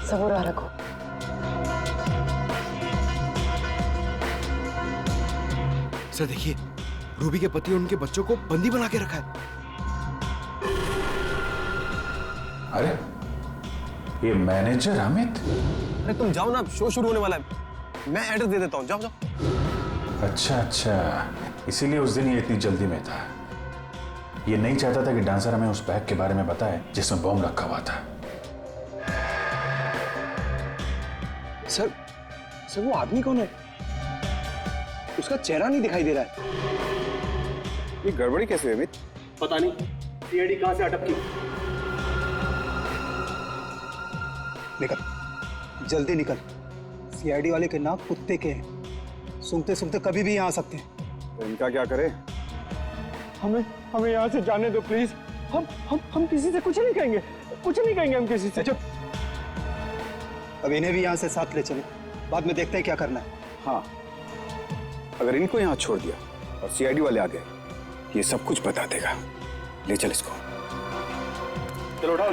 सबूर रखो। सर देखिए, रूबी के पति और उनके बच्चों को बंदी बना के रखा है। अरे ये मैनेजर अमित। अरे तुम जाओ ना, शो शुरू होने वाला है। मैं एड्रेस दे देता हूँ, जाओ जाओ। अच्छा, इसीलिए उस दिन ये इतनी जल्दी में था। ये नहीं चाहता था कि डांसर हमें उस बैग के बारे में बताए जिसमें बॉम्ब रखा हुआ था। सर वो आदमी कौन है? उसका चेहरा नहीं दिखाई दे रहा है। ये गड़बड़ी कैसे है अमित? पता नहीं सीआईडी कहां से अटक की। निकल, जल्दी निकल। सीआईडी वाले के नाक कुत्ते के हैं, सूंघते सूंघते कभी भी यहाँ आ सकते हैं। तो इनका क्या करे? हमें यहाँ से जाने दो प्लीज। हम किसी से कुछ नहीं कहेंगे, कुछ नहीं कहेंगे हम किसी से। अब इन्हें भी यहाँ से साथ ले चले, बाद में देखते हैं क्या करना है। हाँ, अगर इनको यहाँ छोड़ दिया और सीआईडी वाले आ गए, ये सब कुछ बता देगा। ले चल इसको। चलो उठाओ।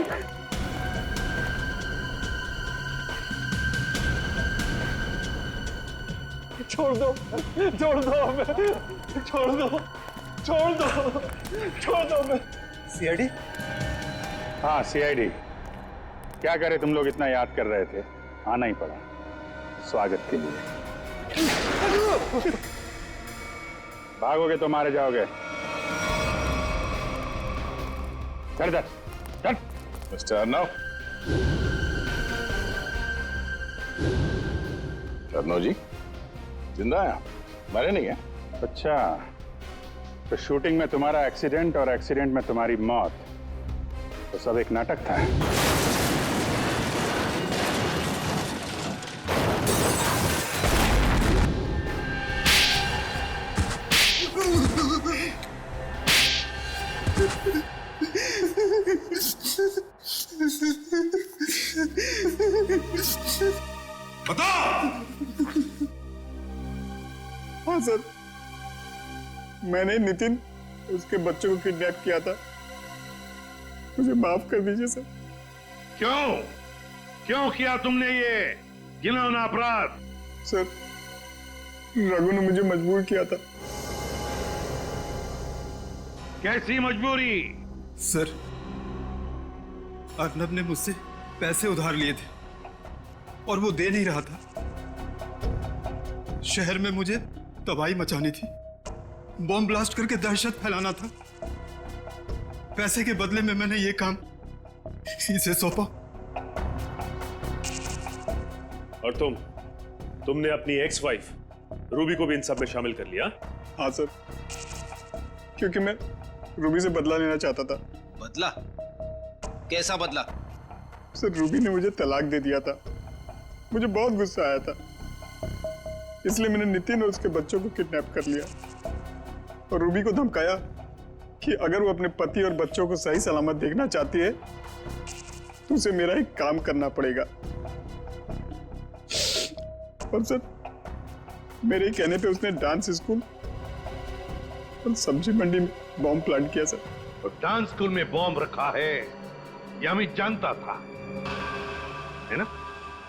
छोड़ दो हमें, छोड़ दो हमें। सीआईडी? हाँ सीआईडी। क्या करे, तुम लोग इतना याद कर रहे थे, आना ही पड़ा स्वागत के लिए। भागोगे तो मारे जाओगे। चल मिस्टर अर्नव। अर्नव जी जिंदा है, मरे नहीं है? अच्छा, तो शूटिंग में तुम्हारा एक्सीडेंट और एक्सीडेंट में तुम्हारी मौत, तो सब एक नाटक था। बता। हाँ सर, मैंने नितिन उसके बच्चों को किडनैप किया था। मुझे माफ कर दीजिए सर। क्यों किया तुमने ये घिनौना अपराध? सर, रघु ने मुझे मजबूर किया था। कैसी मजबूरी? सर, अर्नब ने मुझसे पैसे उधार लिए थे और वो दे नहीं रहा था। शहर में मुझे तबाही मचानी थी, बॉम्ब ब्लास्ट करके दहशत फैलाना था। पैसे के बदले में मैंने ये काम इसे सौंपा। और तुमने अपनी एक्स वाइफ रूबी को भी इन सब में शामिल कर लिया? हाँ सर, क्योंकि मैं रूबी से बदला लेना चाहता था। बदला? कैसा बदला? सर, रूबी ने मुझे तलाक दे दिया था। मुझे बहुत गुस्सा आया था, इसलिए मैंने नितिन और उसके बच्चों को किडनैप कर लिया और रूबी को धमकाया कि अगर वो अपने पति और बच्चों को सही सलामत देखना चाहती है तो उसे मेरा एक काम करना पड़ेगा। और सर, मेरे कहने पे उसने डांस स्कूल और सब्जी मंडी में बॉम्ब प्लांट किया सर। और डांस स्कूल में बॉम्ब रखा है ये अमित जानता था, है ना?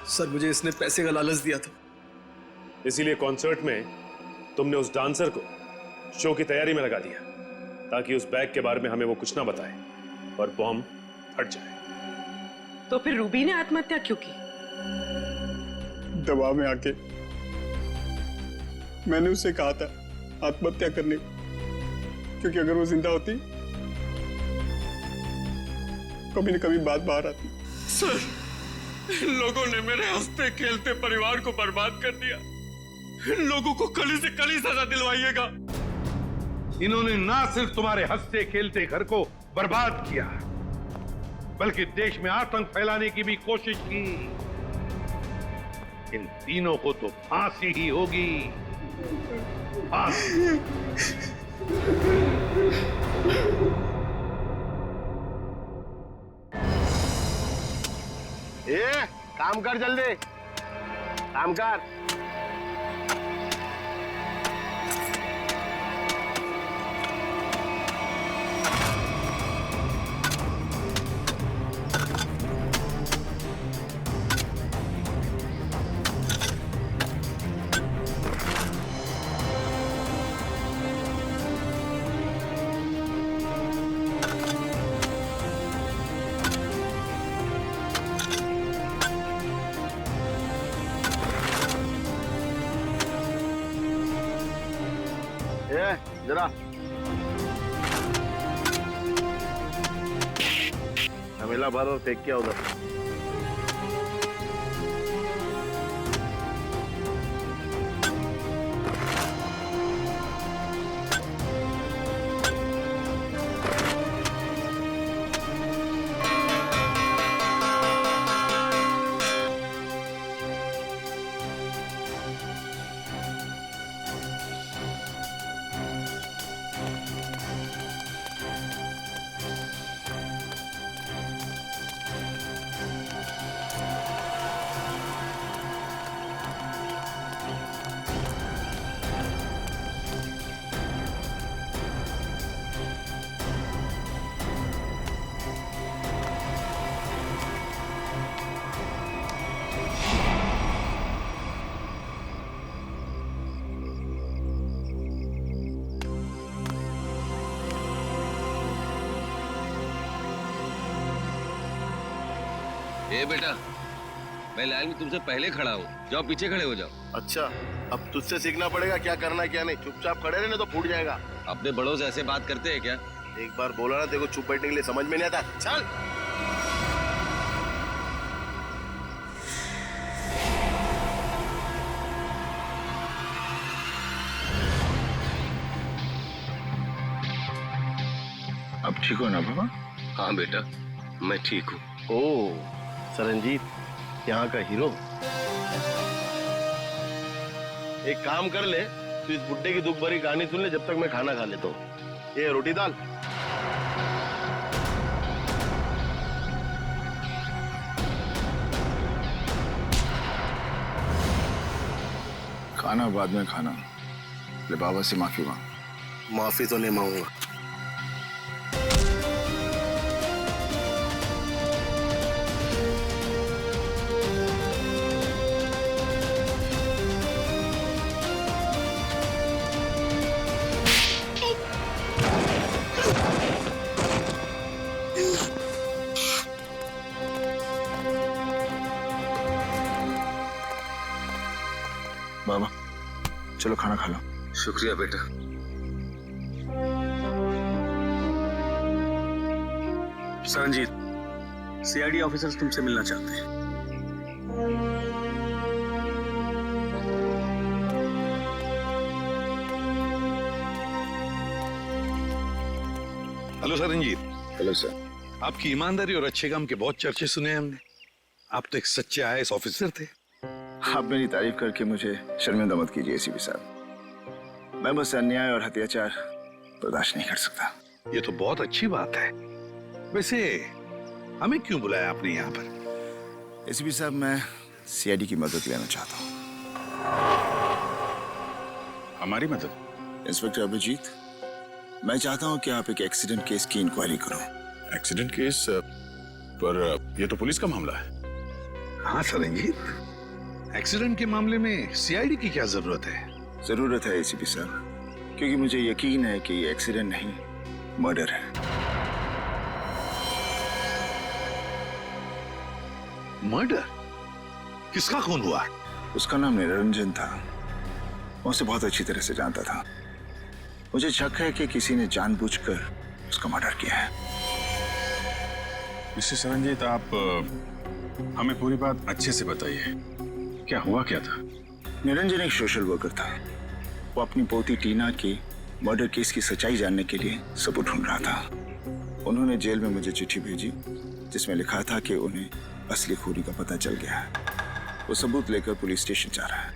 सर मुझे इसने पैसे का लालच दिया था। इसीलिए कॉन्सर्ट में तुमने उस डांसर को शो की तैयारी में लगा दिया ताकि उस बैग के बारे में हमें वो कुछ ना बताए और बॉम्ब फट जाए। तो फिर रूबी ने आत्महत्या क्यों की? दबाव में आके मैंने उससे कहा था आत्महत्या करने, क्योंकि अगर वो जिंदा होती कभी न कभी बात बाहर आती। सर, इन लोगों ने मेरे हंसते खेलते परिवार को बर्बाद कर दिया। इन लोगों को कड़ी से कड़ी सजा दिलवाइएगा। इन्होंने ना सिर्फ तुम्हारे हंसते खेलते घर को बर्बाद किया, बल्कि देश में आतंक फैलाने की भी कोशिश की। इन तीनों को तो फांसी ही होगी, फांसी। काम कर जल्दी, काम कर। जरा हमेला भर और फेंक किया उधर। ए बेटा, मैं लाइन में तुमसे पहले खड़ा हूँ, जाओ पीछे खड़े हो जाओ। अच्छा, अब तुझसे सीखना पड़ेगा क्या करना है क्या नहीं। चुपचाप खड़े रहने तो फूट जाएगा। अपने बड़ों से ऐसे बात करते हैं क्या? एक बार बोला ना, देखो चुप बैठने के लिए समझ में नहीं आता। चल। अब ठीक हो ना बाबा? हाँ बेटा, मैं ठीक हूँ। ओ सरनजीत, यहाँ का हीरो। एक काम कर ले, तू इस बुड्ढे की दुख भरी कहानी सुन ले जब तक मैं खाना खा लेता हूँ। ये रोटी दाल। खाना बाद में खाना। ले बाबा से माफी मांग। माफी तो नहीं मांगूंगा। बाबा चलो खाना खा लो। शुक्रिया बेटा। सरनजीत, सीआईडी ऑफिसर्स तुमसे मिलना चाहते हैं। हेलो सरनजीत। Hello sir. आपकी ईमानदारी और अच्छे काम के बहुत चर्चे सुने हैं हमने। आप तो एक सच्चे आईएएस ऑफिसर थे। आप मेरी तारीफ करके मुझे शर्मिंदा मत कीजिए एसीपी साहब। मैं बस अन्याय और अत्याचार बर्दाश्त नहीं कर सकता। ये तो बहुत अच्छी बात है। वैसे हमें क्यों बुलाया आपने यहाँ पर? एसीपी साहब, मैं सीआईडी की मदद लेना चाहता हूँ। हमारी मदद? इंस्पेक्टर अभिजीत, मैं चाहता हूं कि आप एक एक्सीडेंट केस की इंक्वायरी करो। Accident case? पर ये तो पुलिस का मामला है। हाँ सरंजीत, एक्सीडेंट के मामले में सीआईडी की क्या जरूरत है? जरूरत है एसीपी साहब, क्योंकि मुझे यकीन है कि ये एक्सीडेंट नहीं, मर्डर है। मर्डर? किसका खून हुआ? उसका नाम निरंजन था। मैं उसे बहुत अच्छी तरह से जानता था। मुझे शक है कि किसी ने जानबूझकर उसका मर्डर किया है। मिस्टर सरंजीत, आप हमें पूरी बात अच्छे से बताइए। क्या हुआ क्या था? निरंजन एक सोशल वर्कर था। वो अपनी पोती टीना की मर्डर केस की सच्चाई जानने के लिए सबूत ढूंढ रहा था। उन्होंने जेल में मुझे चिट्ठी भेजी जिसमें लिखा था कि उन्हें असली खूनी का पता चल गया है। वो सबूत लेकर पुलिस स्टेशन जा रहा है।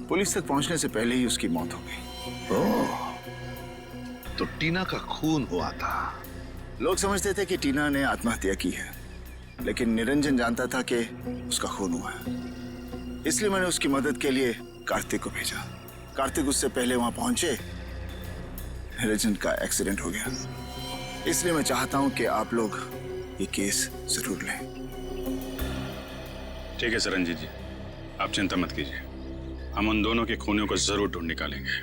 पुलिस तक पहुंचने से पहले ही उसकी मौत हो गई। ओह, तो टीना का खून हुआ था। लोग समझते थे कि टीना ने आत्महत्या की है, लेकिन निरंजन जानता था कि उसका खून हुआ है। इसलिए मैंने उसकी मदद के लिए कार्तिक को भेजा। कार्तिक उससे पहले वहां पहुंचे, निरंजन का एक्सीडेंट हो गया। इसलिए मैं चाहता हूं कि आप लोग ये केस जरूर लें। ठीक है सरंजीत जी, आप चिंता मत कीजिए। हम उन दोनों के खूनियों को जरूर ढूंढ निकालेंगे।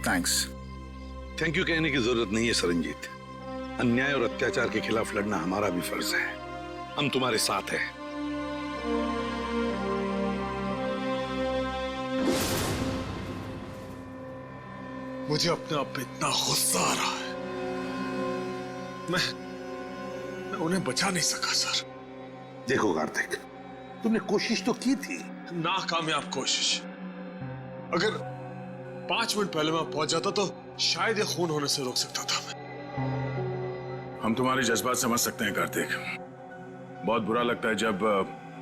थैंक्स। थैंक यू कहने की जरूरत नहीं है सरंजीत। अन्याय और अत्याचार के खिलाफ लड़ना हमारा भी फर्ज है। हम तुम्हारे साथ हैं। मुझे अपने आप पे इतना गुस्सा आ रहा है। मैं उन्हें बचा नहीं सका सर। देखो कार्तिक, तुमने कोशिश तो की थी। नाकामयाब कोशिश। अगर 5 मिनट पहले मैं पहुंच जाता तो शायद ये खून होने से रोक सकता था मैं। हम तुम्हारे जज्बात समझ सकते हैं कार्तिक। बहुत बुरा लगता है जब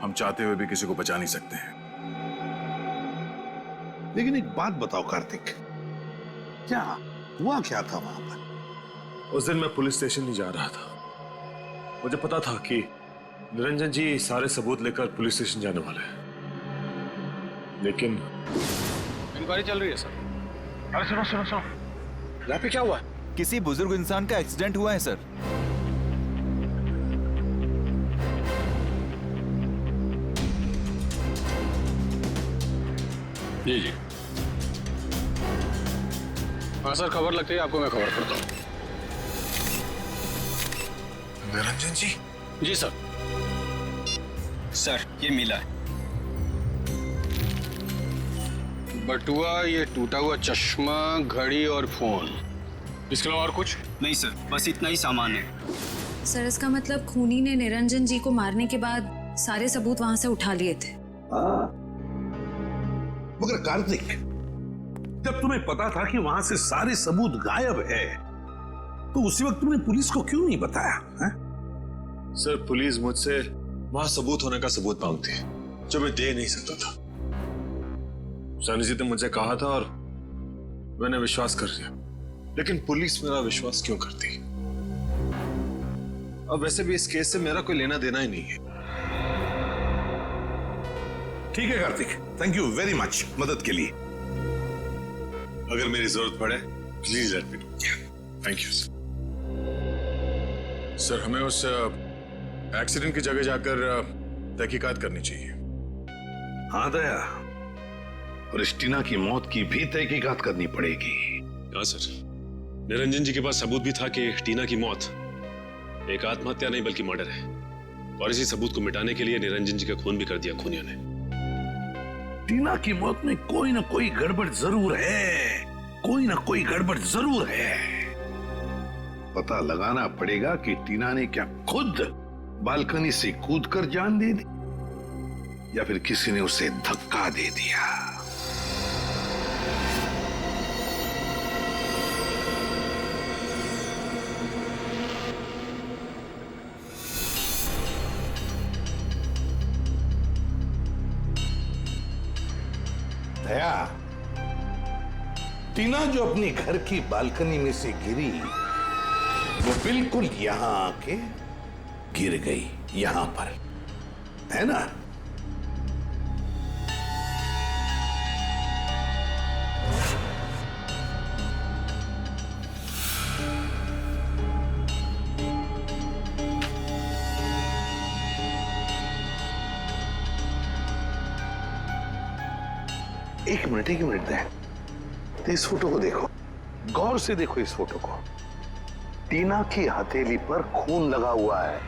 हम चाहते हुए भी किसी को बचा नहीं सकते हैं। लेकिन एक बात बताओ कार्तिक, क्या हुआ क्या था वहां पर? उस दिन मैं पुलिस स्टेशन नहीं जा रहा था। मुझे पता था कि निरंजन जी सारे सबूत लेकर पुलिस स्टेशन जाने वाले हैं, लेकिन इंक्वायरी चल रही है सर। अरे सुनो सुनो सुनो, यहाँ पे क्या हुआ? किसी बुजुर्ग इंसान का एक्सीडेंट हुआ है सर। जी जी। हाँ सर, खबर लगती है आपको, मैं खबर करता हूँ। निरंजन जी? जी सर। सर ये मिला है बटुआ, ये टूटा हुआ चश्मा, घड़ी और फोन। इसके अलावा और कुछ नहीं सर, बस इतना ही सामान है। सर इसका मतलब खूनी ने निरंजन जी को मारने के बाद सारे सबूत वहां से उठा लिए थे। मगर कार्तिक, जब तुम्हें पता था कि वहां से सारे सबूत गायब है, तो उसी वक्त तुमने पुलिस को क्यों नहीं बताया? है? सर पुलिस मुझसे वहां सबूत होने का सबूत मांगती है जो मैं दे नहीं सकता था। सानिजी ने मुझे कहा था और मैंने विश्वास कर लिया, लेकिन पुलिस मेरा विश्वास क्यों करती? अब वैसे भी इस केस से मेरा कोई लेना देना ही नहीं है। ठीक है Kartik, thank you very much मदद के लिए। अगर मेरी जरूरत पड़े please let me know. Thank you sir. हमें उस एक्सीडेंट की जगह जाकर तहकीकात करनी चाहिए। हाँ दया, और इस टीना की मौत की भी तहकीकात करनी पड़ेगी। हाँ सर, निरंजन जी के पास सबूत भी था कि टीना की मौत एक आत्महत्या नहीं बल्कि मर्डर है, और इसी सबूत को मिटाने के लिए निरंजन जी का खून भी कर दिया खूनियों ने। टीना की मौत में कोई ना कोई गड़बड़ जरूर है, कोई ना कोई गड़बड़ जरूर है। पता लगाना पड़ेगा कि टीना ने क्या खुद बालकनी से कूदकर जान दे दी, या फिर किसी ने उसे धक्का दे दिया। दया, टीना जो अपनी घर की बालकनी में से गिरी, वो बिल्कुल यहां आके गिर गई, यहां पर, है ना? एक मिनट दे। तो इस फोटो को देखो, गौर से देखो इस फोटो को। टीना की हथेली पर खून लगा हुआ है,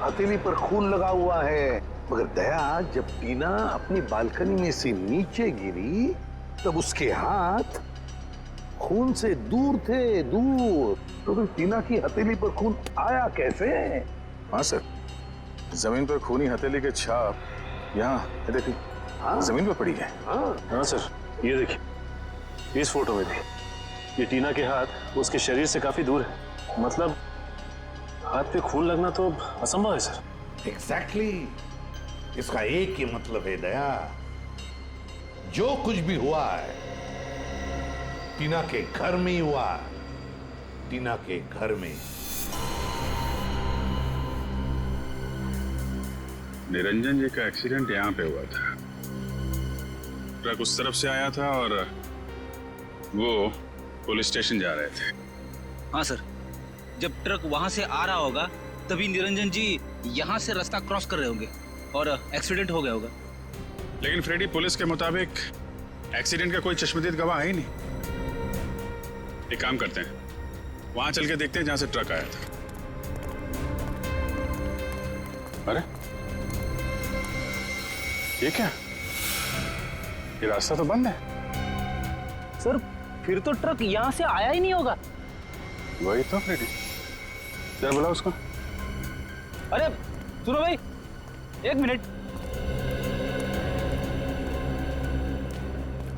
हथेली पर खून लगा हुआ है। मगर दया, जब टीना अपनी बालकनी में से नीचे गिरी तब उसके हाथ खून से दूर थे, दूर। तो फिर टीना की हथेली पर खून आया कैसे? हाँ सर, जमीन पर खूनी हथेली के छाप यहाँ देखिए, हाँ जमीन पर पड़ी है। हाँ सर, ये देखिए, इस फोटो में भी ये टीना के हाथ उसके शरीर से काफी दूर है। मतलब हाथ पे खून लगना तो असंभव है सर। एग्जैक्टली। इसका एक ही मतलब है दया, जो कुछ भी हुआ है टीना के घर में ही हुआ, टीना के घर में। निरंजन जी का एक्सीडेंट यहाँ पे हुआ था। ट्रक उस तरफ से आया था और वो पुलिस स्टेशन जा रहे थे। हाँ सर, जब ट्रक वहां से आ रहा होगा तभी निरंजन जी यहाँ से रास्ता क्रॉस कर रहे होंगे और एक्सीडेंट हो गया होगा। लेकिन फ्रेडी, पुलिस के मुताबिक एक्सीडेंट का कोई चश्मदीद गवाह है ही नहीं। एक काम करते हैं, वहां चल के देखते हैं जहां से ट्रक आया था। अरे ये क्या, ये रास्ता तो बंद है। सर फिर तो ट्रक यहाँ से आया ही नहीं होगा। वही तो फ्रेडी, जरा बुलाओ उसको। अरे सुनो भाई, एक मिनट।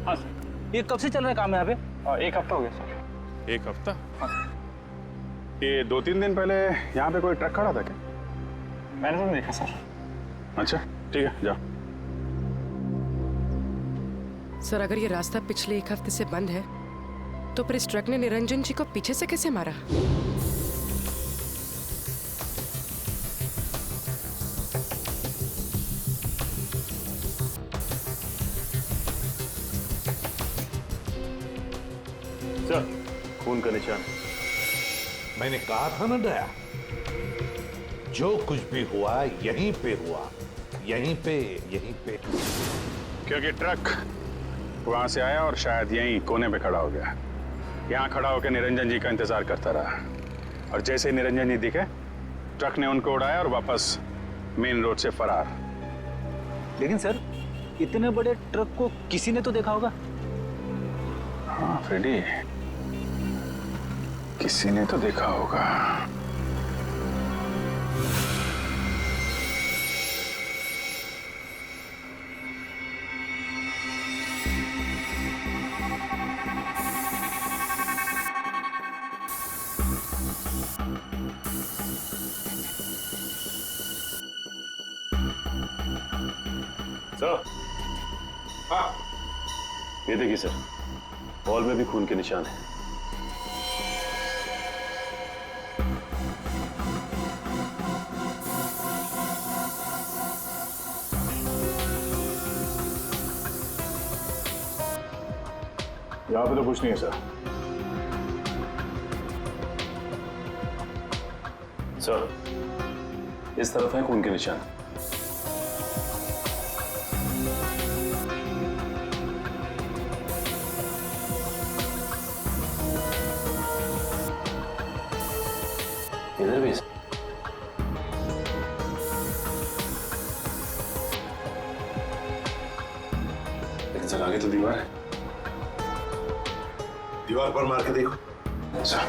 हाँ सर, ये कब से चल रहा है काम यहाँ पे? एक हफ्ता हो गया सर। एक हफ्ता? ये 2-3 दिन पहले यहाँ पे कोई ट्रक खड़ा था क्या? मैंने तो नहीं देखा सर। अच्छा ठीक है, जाओ। सर, अगर ये रास्ता पिछले एक हफ्ते से बंद है तो फिर इस ट्रक ने निरंजन जी को पीछे से कैसे मारा? सर, खून का निशान। मैंने कहा था ना दया, जो कुछ भी हुआ यहीं पे हुआ, यहीं पे। क्योंकि ट्रक वहां से आया और शायद यहीं कोने पे खड़ा हो गया। यहाँ खड़ा होकर निरंजन जी का इंतजार करता रहा और जैसे ही निरंजन जी दिखे, ट्रक ने उनको उड़ाया और वापस मेन रोड से फरार। लेकिन सर, इतने बड़े ट्रक को किसी ने तो देखा होगा। हाँ फ्रेडी, किसी ने तो देखा होगा। सर, हाँ, ये देखिए सर, वॉल में भी खून के निशान है। यहाँ पे तो कुछ नहीं है सर। सर, इस तरफ है खून के निशान। इधर भी लेकिन सर, आगे तो दीवार है। दीवार पर मार के देखो। अच्छा,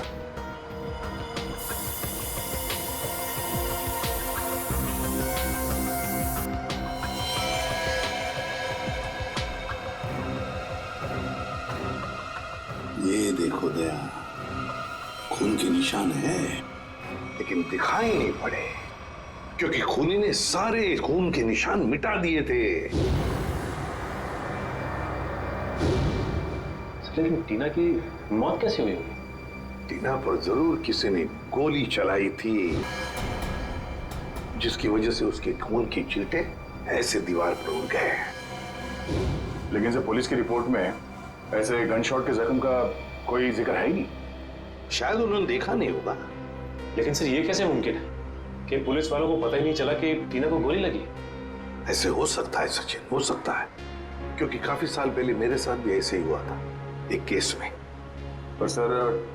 ये देखो दया, खून के निशान है, लेकिन दिखाई नहीं पड़े क्योंकि खूनी ने सारे खून के निशान मिटा दिए थे। लेकिन टीना की मौत कैसे हुई होगी? टीना पर जरूर किसी ने गोली चलाई थी, जिसकी वजह से उसके खून की चींटे ऐसे दीवार पर उड़ गए। लेकिन सर, पुलिस की रिपोर्ट में ऐसे गन शॉट के जख्म का कोई जिक्र है ही नहीं। शायद उन्होंने देखा नहीं होगा। लेकिन सर, ये कैसे मुमकिन है कि पुलिस वालों को पता ही नहीं चला कि टीना को गोली लगी? ऐसे हो सकता है सचिन, हो सकता है। क्योंकि काफी साल पहले मेरे साथ भी ऐसे ही हुआ था, एक केस में। पर सर,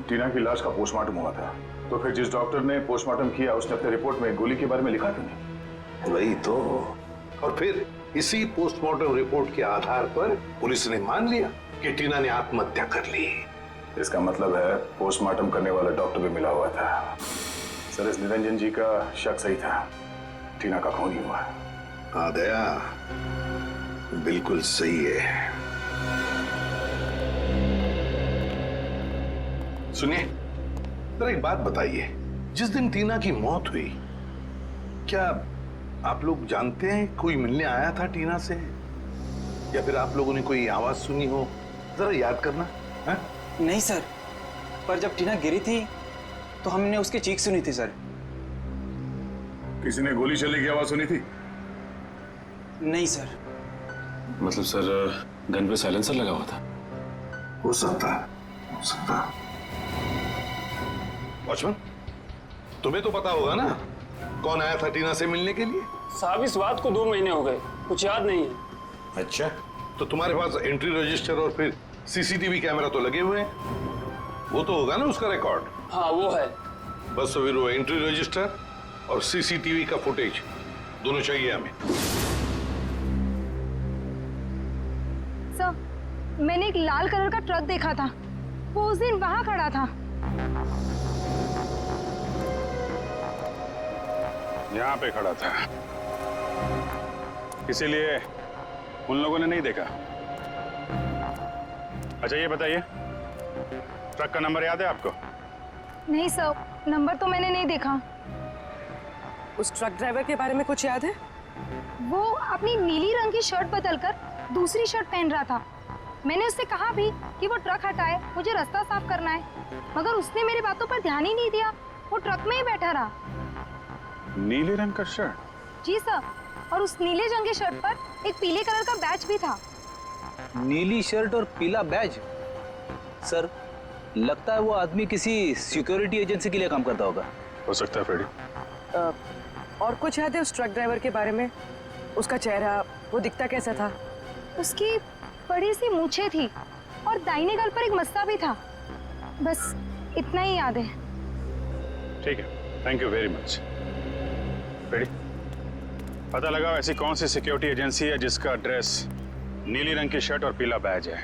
टीना की लाश का पोस्टमार्टम हुआ था, तो फिर जिस डॉक्टर ने पोस्टमार्टम किया उसने अपने रिपोर्ट में गोली के बारे में लिखा क्यों नहीं? वही तो। और फिर इसी पोस्टमार्टम रिपोर्ट के आधार पर पुलिस ने मान लिया कि टीना ने आत्महत्या कर ली। इसका मतलब है पोस्टमार्टम करने वाला डॉक्टर भी मिला हुआ था। सर, इस निरंजन जी का शक सही था, टीना का खून ही हुआ। हाँ दया, बिल्कुल सही है। सुनिए, जरा एक बात बताइए, जिस दिन टीना की मौत हुई, क्या आप लोग जानते हैं कोई मिलने आया था टीना से, या फिर आप लोगों ने कोई आवाज सुनी हो? जरा याद करना। है? नहीं सर, पर जब टीना गिरी थी तो हमने उसकी चीख सुनी थी सर। किसी ने गोली चलने की आवाज सुनी थी? नहीं सर। मतलब सर, गन पे साइलेंसर लगा हुआ था? हो सकता है, हो सकता है। वॉचमैन, तुम्हें तो पता होगा ना कौन आया था टीना से मिलने के लिए? साहब, इस बात को 2 महीने हो गए, कुछ याद नहीं है। अच्छा, तो तुम्हारे पास एंट्री रजिस्टर और फिर सीसीटीवी कैमरा तो लगे हुए हैं, वो तो होगा ना उसका रिकॉर्ड? हाँ, वो है। बस फिर वो एंट्री रजिस्टर और सीसीटीवी का फुटेज दोनों चाहिए हमें। सर, मैंने एक लाल कलर का ट्रक देखा था, वो उस दिन वहां खड़ा था। यहाँ पे खड़ा था, इसीलिए उन लोगों ने नहीं देखा। अच्छा ये बताइए, ट्रक का नंबर याद है आपको? नहीं सर, नंबर तो मैंने नहीं देखा। उस ट्रक ड्राइवर के बारे में कुछ याद है? वो अपनी नीली रंग की शर्ट बदलकर दूसरी शर्ट पहन रहा था। मैंने उससे कहा भी कि वो ट्रक हटाए, मुझे रास्ता साफ करना है, मगर उसने मेरी बातों पर ध्यान ही नहीं दिया, वो ट्रक में ही बैठा रहा। नीले रंग का शर्ट? जी सर, और उस नीले रंग की शर्ट पर एक पीले कलर का बैच भी था। नीली शर्ट और पीला बैज? सर, लगता है वो आदमी किसी सिक्योरिटी एजेंसी के लिए काम करता होगा। हो सकता है फ्रेडी। और कुछ याद है उस ट्रक ड्राइवर के बारे में? उसका चेहरा, वो दिखता कैसा था? उसकी बड़ी सी मूछें थी और दाहिने गाल पर एक मस्सा भी था, बस इतना ही याद है। ठीक है, thank you very much. Freddy, पता लगाओ ऐसी कौन सी सिक्योरिटी एजेंसी है जिसका ड्रेस नीली रंग की शर्ट और पीला बैज है।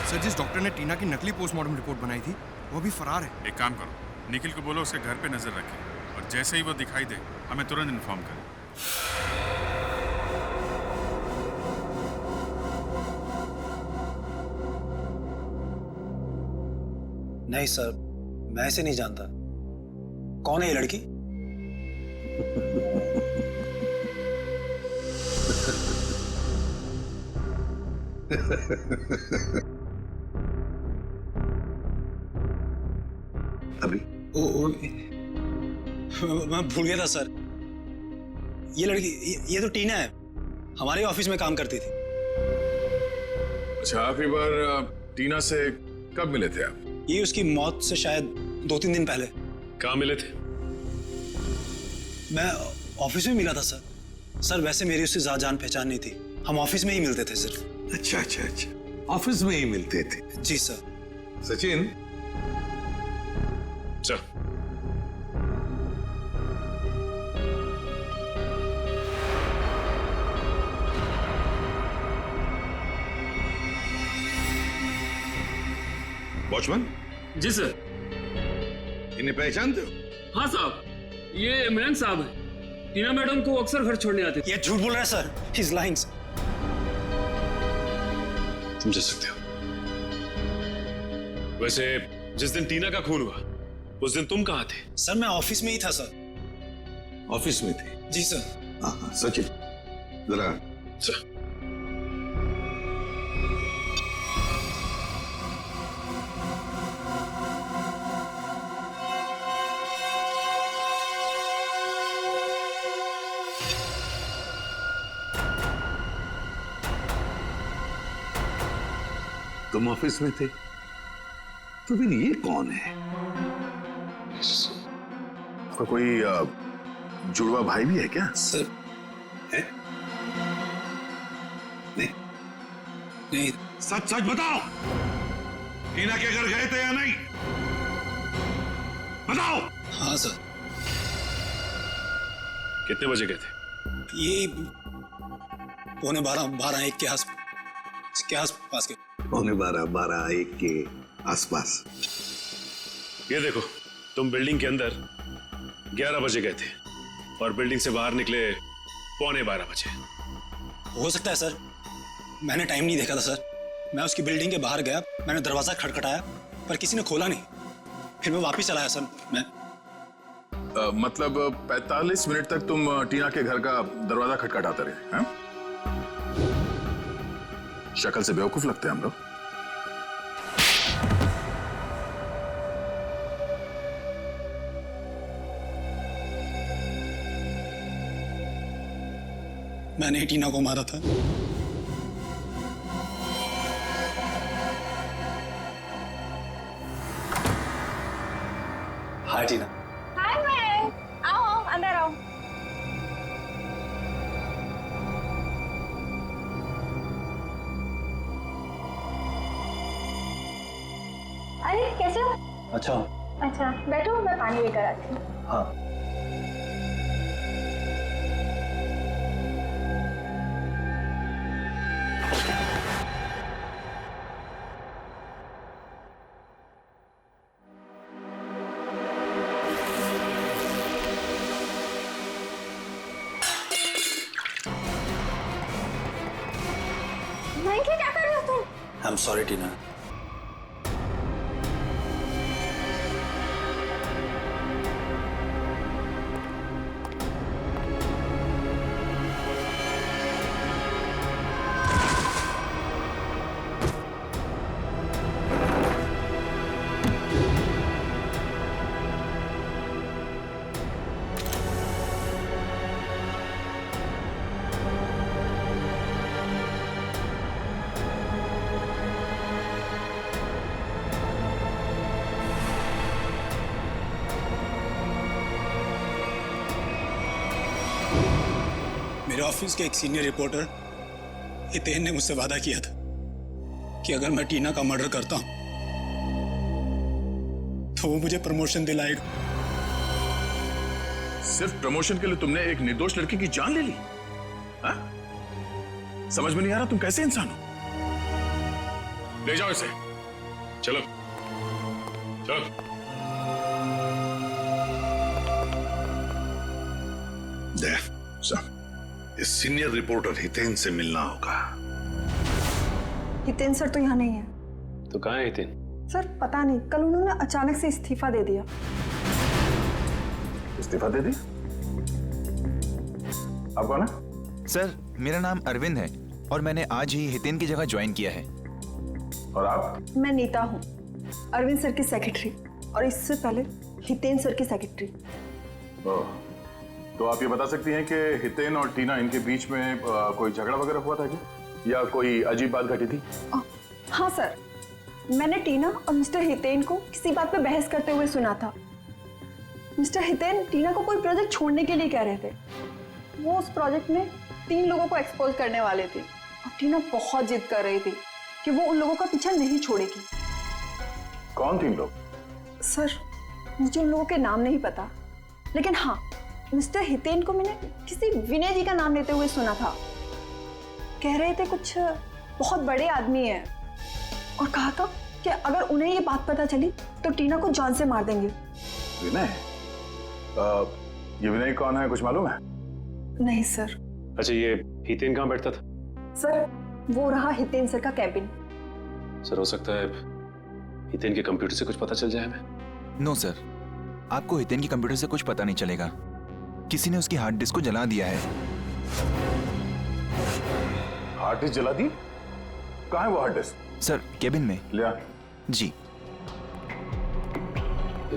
सर, जिस डॉक्टर ने टीना की नकली पोस्टमार्टम रिपोर्ट बनाई थी वो भी फरार है। एक काम करो, निखिल को बोलो उसके घर पे नजर रखे, और जैसे ही वो दिखाई दे हमें तुरंत इन्फॉर्म करें। नहीं सर, मैं ऐसे नहीं जानता। कौन है ये लड़की? अभी मैं भूल गया था सर। ये लड़की, ये तो टीना है, हमारे ऑफिस में काम करती थी। अच्छा, आखिरी बार टीना से कब मिले थे आप? ये उसकी मौत से शायद 2-3 दिन पहले। कहाँ मिले थे? मैं ऑफिस में मिला था सर। सर, वैसे मेरी उससे ज्यादा जान पहचान नहीं थी, हम ऑफिस में ही मिलते थे सिर्फ। अच्छा अच्छा अच्छा, ऑफिस में ही मिलते थे? जी सर। सचिन, चल। वॉचमैन। जी सर। इन्हें पहचानते हो? हाँ साहब, ये इमरान साहब है, टीना मैडम को अक्सर घर छोड़ने आते थे। ये झूठ बोल रहा है सर, ही इज लाइंग। समझ सकते हो। वैसे जिस दिन टीना का खून हुआ उस दिन तुम कहाँ थे? सर, मैं ऑफिस में ही था सर। ऑफिस में थे? जी सर। हाँ, सचिन जरा। तुम ऑफिस में थे, तो फिर ये कौन है? आपका कोई जुड़वा भाई भी है क्या? सर, है? नहीं, नहीं। सच सच बताओ, टीना के घर गए थे या नहीं? बताओ। हाँ सर। कितने बजे गए थे? ये 11:45-1 के आसपास के। 11:45-1 के आसपास। ये देखो, तुम बिल्डिंग के अंदर 11 बजे गए थे और बिल्डिंग से बाहर निकले 11:15 बजे। हो सकता है सर, मैंने टाइम नहीं देखा था सर। मैं उसकी बिल्डिंग के बाहर गया, मैंने दरवाजा खटखटाया पर किसी ने खोला नहीं। फिर मैं वापस चला आया सर। मैं मतलब 45 मिनट तक तुम टीना के घर का दरवाजा खटखटाते रहे हैं? शक्ल से बेवकूफ लगते हैं हम लोग। मैंने ही टीना को मारा था। हाय टीना। हाय मैं, आओ अंदर आओ। अरे कैसे हो? अच्छा। अच्छा बैठो, मैं पानी लेकर आती हूँ। हाँ। क्या कर रहे हो तुम? आई एम सॉरी टीना। मेरे ऑफिस के एक सीनियर रिपोर्टर हितेन ने मुझसे वादा किया था कि अगर मैं टीना का मर्डर करता हूं तो वो मुझे प्रमोशन दिलाएगा। सिर्फ प्रमोशन के लिए तुमने एक निर्दोष लड़की की जान ले ली? हाँ? समझ में नहीं आ रहा तुम कैसे इंसान हो? ले जाओ इसे। चलो चलो। देख सर, इस सीनियर रिपोर्टर हितेन से मिलना होगा। हितेन सर तो यहाँ नहीं है। तो कहाँ है हितेन? सर पता नहीं, कल उन्होंने अचानक से इस्तीफा दे दिया। इस्तीफा दे दी? आप कौन है? सर मेरा नाम अरविंद है और मैंने आज ही हितेन की जगह ज्वाइन किया है। और आप? मैं नीता हूँ, अरविंद सर की सेक्रेटरी, और इससे पहले हितेन सर की सेक्रेटरी। तो आप ये बता सकती हैं कि हितेन और टीना इनके बीच में कोई झगड़ा वगैरह हुआ था क्या, या कोई अजीब बात घटी थी? हाँ सर, मैंने टीना और मिस्टर हितेन को किसी बात पे बहस करते हुए सुना था। मिस्टर हितेन टीना को कोई प्रोजेक्ट छोड़ने के लिए कह रहे थे। वो उस प्रोजेक्ट में 3 लोगों को एक्सपोज करने वाले थे और टीना बहुत जिद कर रही थी कि वो उन लोगों का पीछा नहीं छोड़ेगी। कौन 3 लोग? सर मुझे उन लोगों के नाम नहीं पता, लेकिन हाँ मिस्टर हितेन को मैंने किसी विनय जी का नाम लेते हुए सुना था। कह रहे थे कुछ बहुत बड़े आदमी हैं और कहा था कि अगर उन्हें ये बात पता चली तो टीना को जान से मार देंगे। विनय? ये विनय कौन है, कुछ मालूम है? नहीं सर। अच्छा, ये हितेन कहाँ बैठता था? सर वो रहा हितेन सर का कैबिन। सर हो सकता है हितेन के कंप्यूटर से कुछ पता चल जाए हमें। नो सर, आपको हितेन की कंप्यूटर से कुछ पता नहीं चलेगा। किसी ने उसकी हार्ड डिस्क को जला दिया है। हार्ड डिस्क जला दी? कहाँ है वो हार्ड डिस्क? सर केबिन में। लिया जी।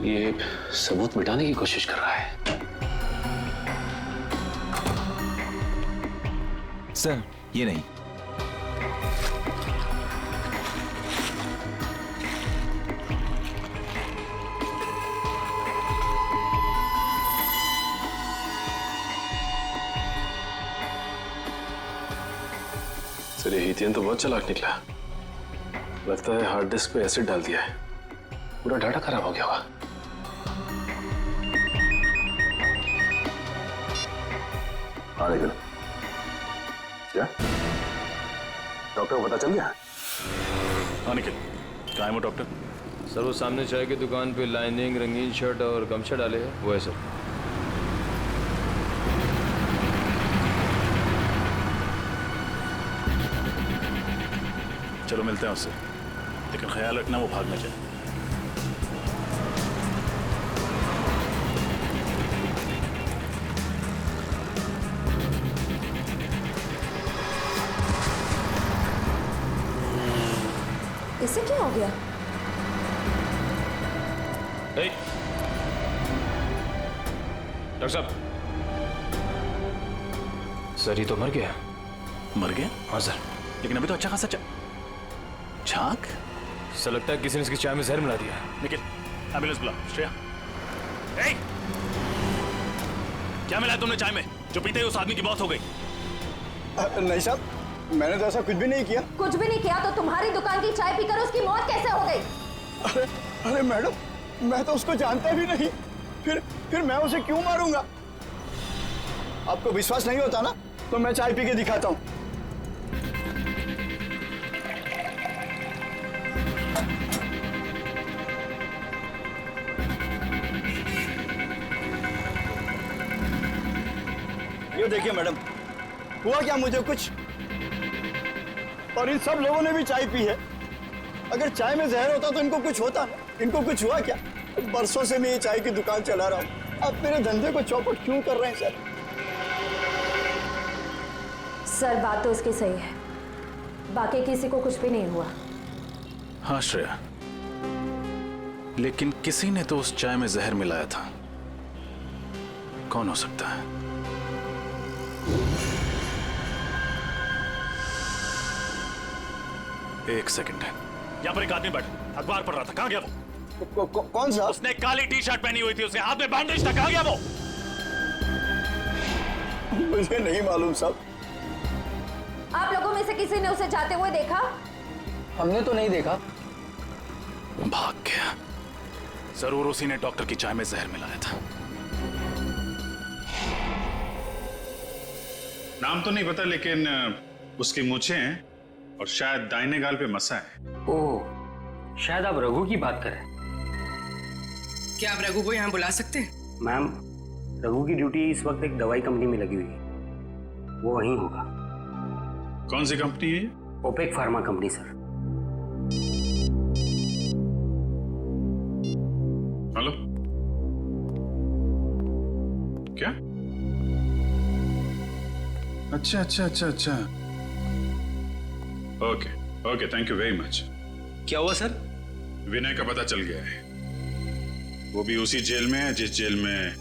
ये सबूत मिटाने की कोशिश कर रहा है। सर ये नहीं। सर ये हितेन तो बहुत चालाक निकला। लगता है हार्ड डिस्क पे एसिड डाल दिया है, पूरा डाटा खराब हो गया होगा। हाँ निकल। क्या डॉक्टर को पता चल गया? हाँ निखिल, कहाँ है वो डॉक्टर? सर वो सामने चाय की दुकान पे लाइनिंग, रंगीन शर्ट और गमछा डाले हैं, वो है सर। चलो मिलते हैं उससे, लेकिन ख्याल रखना वो भाग न जाए। इसे क्या हो गया? डॉक्टर साहब, सर ये तो मर गया। मर गया? हाँ सर। लेकिन अभी तो अच्छा खासा छाक। सर लगता है किसी ने इसकी चाय में जहर मिला दिया। निखिल, एम्बुलेंस बुला। श्रेया, क्या मिला तुमने चाय में जो पीते ही उस आदमी की मौत हो गई? नहीं साहब, मैंने तो ऐसा कुछ भी नहीं किया। कुछ भी नहीं किया तो तुम्हारी दुकान की चाय पीकर उसकी मौत कैसे हो गई? अरे मैडम, मैं तो उसको जानता भी नहीं, फिर मैं उसे क्यों मारूंगा? आपको विश्वास नहीं होता ना, तो मैं चाय पी के दिखाता हूँ। ये देखिए मैडम, हुआ क्या मुझे कुछ, और इन सब लोगों ने भी चाय पी है। अगर चाय में जहर होता तो इनको कुछ होता ना, इनको कुछ हुआ क्या? बरसों से मैं ये चाय की दुकान चला रहा हूँ, आप मेरे धंधे को चौपट क्यों कर रहे हैं सर? सर बात तो उसकी सही है, बाकी किसी को कुछ भी नहीं हुआ। हाँ श्रेया, लेकिन किसी ने तो उस चाय में जहर मिलाया था। कौन हो सकता है? एक सेकंड, यहाँ पर एक आदमी बैठा अखबार पढ़ रहा था, कहाँ गया वो? कौन सा? उसने काली टी शर्ट पहनी हुई थी, उसके हाथ में बैंडेज था, कहाँ गया वो? मुझे नहीं मालूम साहब। आप लोगों में से किसी ने उसे जाते हुए देखा? हमने तो नहीं देखा। भाग गया। जरूर उसी ने डॉक्टर की चाय में जहर मिलाया था। नाम तो नहीं पता, लेकिन उसकी मूंछें हैं और शायद दाहिने गाल पे मसा है। ओह, शायद आप रघु की बात करें। क्या आप रघु को यहाँ बुला सकते हैं? मैम, रघु की ड्यूटी इस वक्त एक दवाई कंपनी में लगी हुई है, वो वहीं होगा। कौन सी कंपनी है? Opec pharma company sir. Hello, क्या? अच्छा अच्छा अच्छा अच्छा, okay okay, thank you very much. क्या हुआ सर? विनय का पता चल गया है, वो भी उसी जेल में है जिस जेल में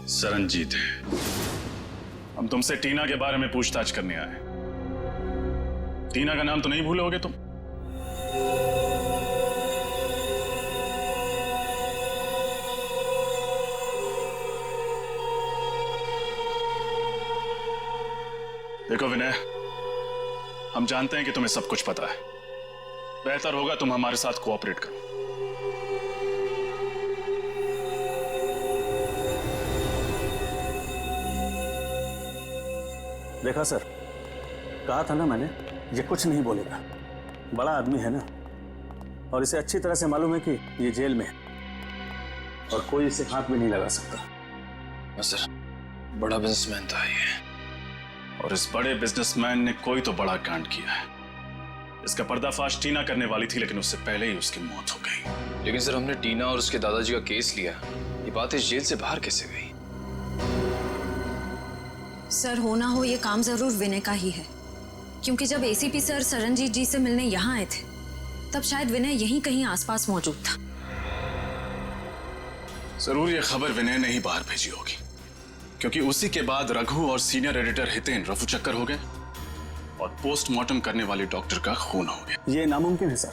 सरनजीत है। हम तुमसे टीना के बारे में पूछताछ करने आए। टीना का नाम तो नहीं भूलोगे तुम? देखो विनय, हम जानते हैं कि तुम्हें सब कुछ पता है। बेहतर होगा तुम हमारे साथ कोऑपरेट करो। देखा सर, कहा था ना मैंने, ये कुछ नहीं बोलेगा। बड़ा आदमी है ना, और इसे अच्छी तरह से मालूम है कि ये जेल में है और कोई इसे हाथ भी नहीं लगा सकता। सर, बड़ा बिजनेसमैन था ये, और इस बड़े बिजनेसमैन ने कोई तो बड़ा कांड किया है। इसका पर्दाफाश टीना करने वाली थी, लेकिन उससे पहले ही उसकी मौत हो गई। लेकिन सर, हमने टीना और उसके दादाजी का केस लिया, ये बात इस जेल से बाहर कैसे गई? सर, हो ना हो ये काम जरूर विनय का ही है, क्योंकि जब एसीपी सर सरनजीत जी से मिलने यहाँ आए थे, तब शायद विनय यहीं कहीं आसपास मौजूद था। जरूर ये खबर विनय ने ही बाहर भेजी होगी, क्योंकि उसी के बाद रघु और सीनियर एडिटर हितेन रफू चक्कर हो गए और पोस्टमार्टम करने वाले डॉक्टर का खून हो गया। ये नामुमकिन है सर,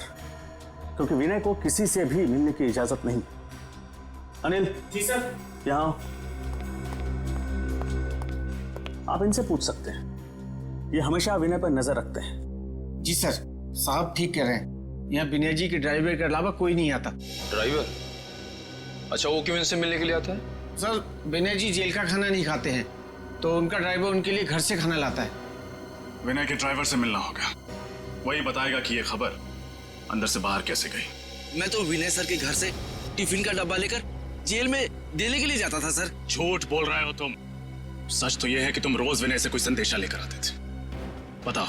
क्योंकि विनय को किसी से भी मिलने की इजाजत नहीं। अनिल जी सर, यहाँ आप इनसे पूछ सकते हैं ये हमेशा विनय पर नजर रखते हैं। जी सर, साहब ठीक कह रहे हैं। यहाँ विनय जी के ड्राइवर के अलावा कोई नहीं आता। ड्राइवर? अच्छा, वो क्यों इनसे मिलने के लिए आता है? सर, विनय जी जेल का खाना नहीं खाते हैं, तो उनका ड्राइवर उनके लिए घर से खाना लाता है। विनय के ड्राइवर से मिलना होगा, वही बताएगा कि ये खबर अंदर से बाहर कैसे गई। मैं तो विनय सर के घर से टिफिन का डब्बा लेकर जेल में देने के लिए जाता था सर। झूठ बोल रहे हो तुम। सच तो यह है कि तुम रोज विनय से कोई संदेशा लेकर आते थे। बताओ,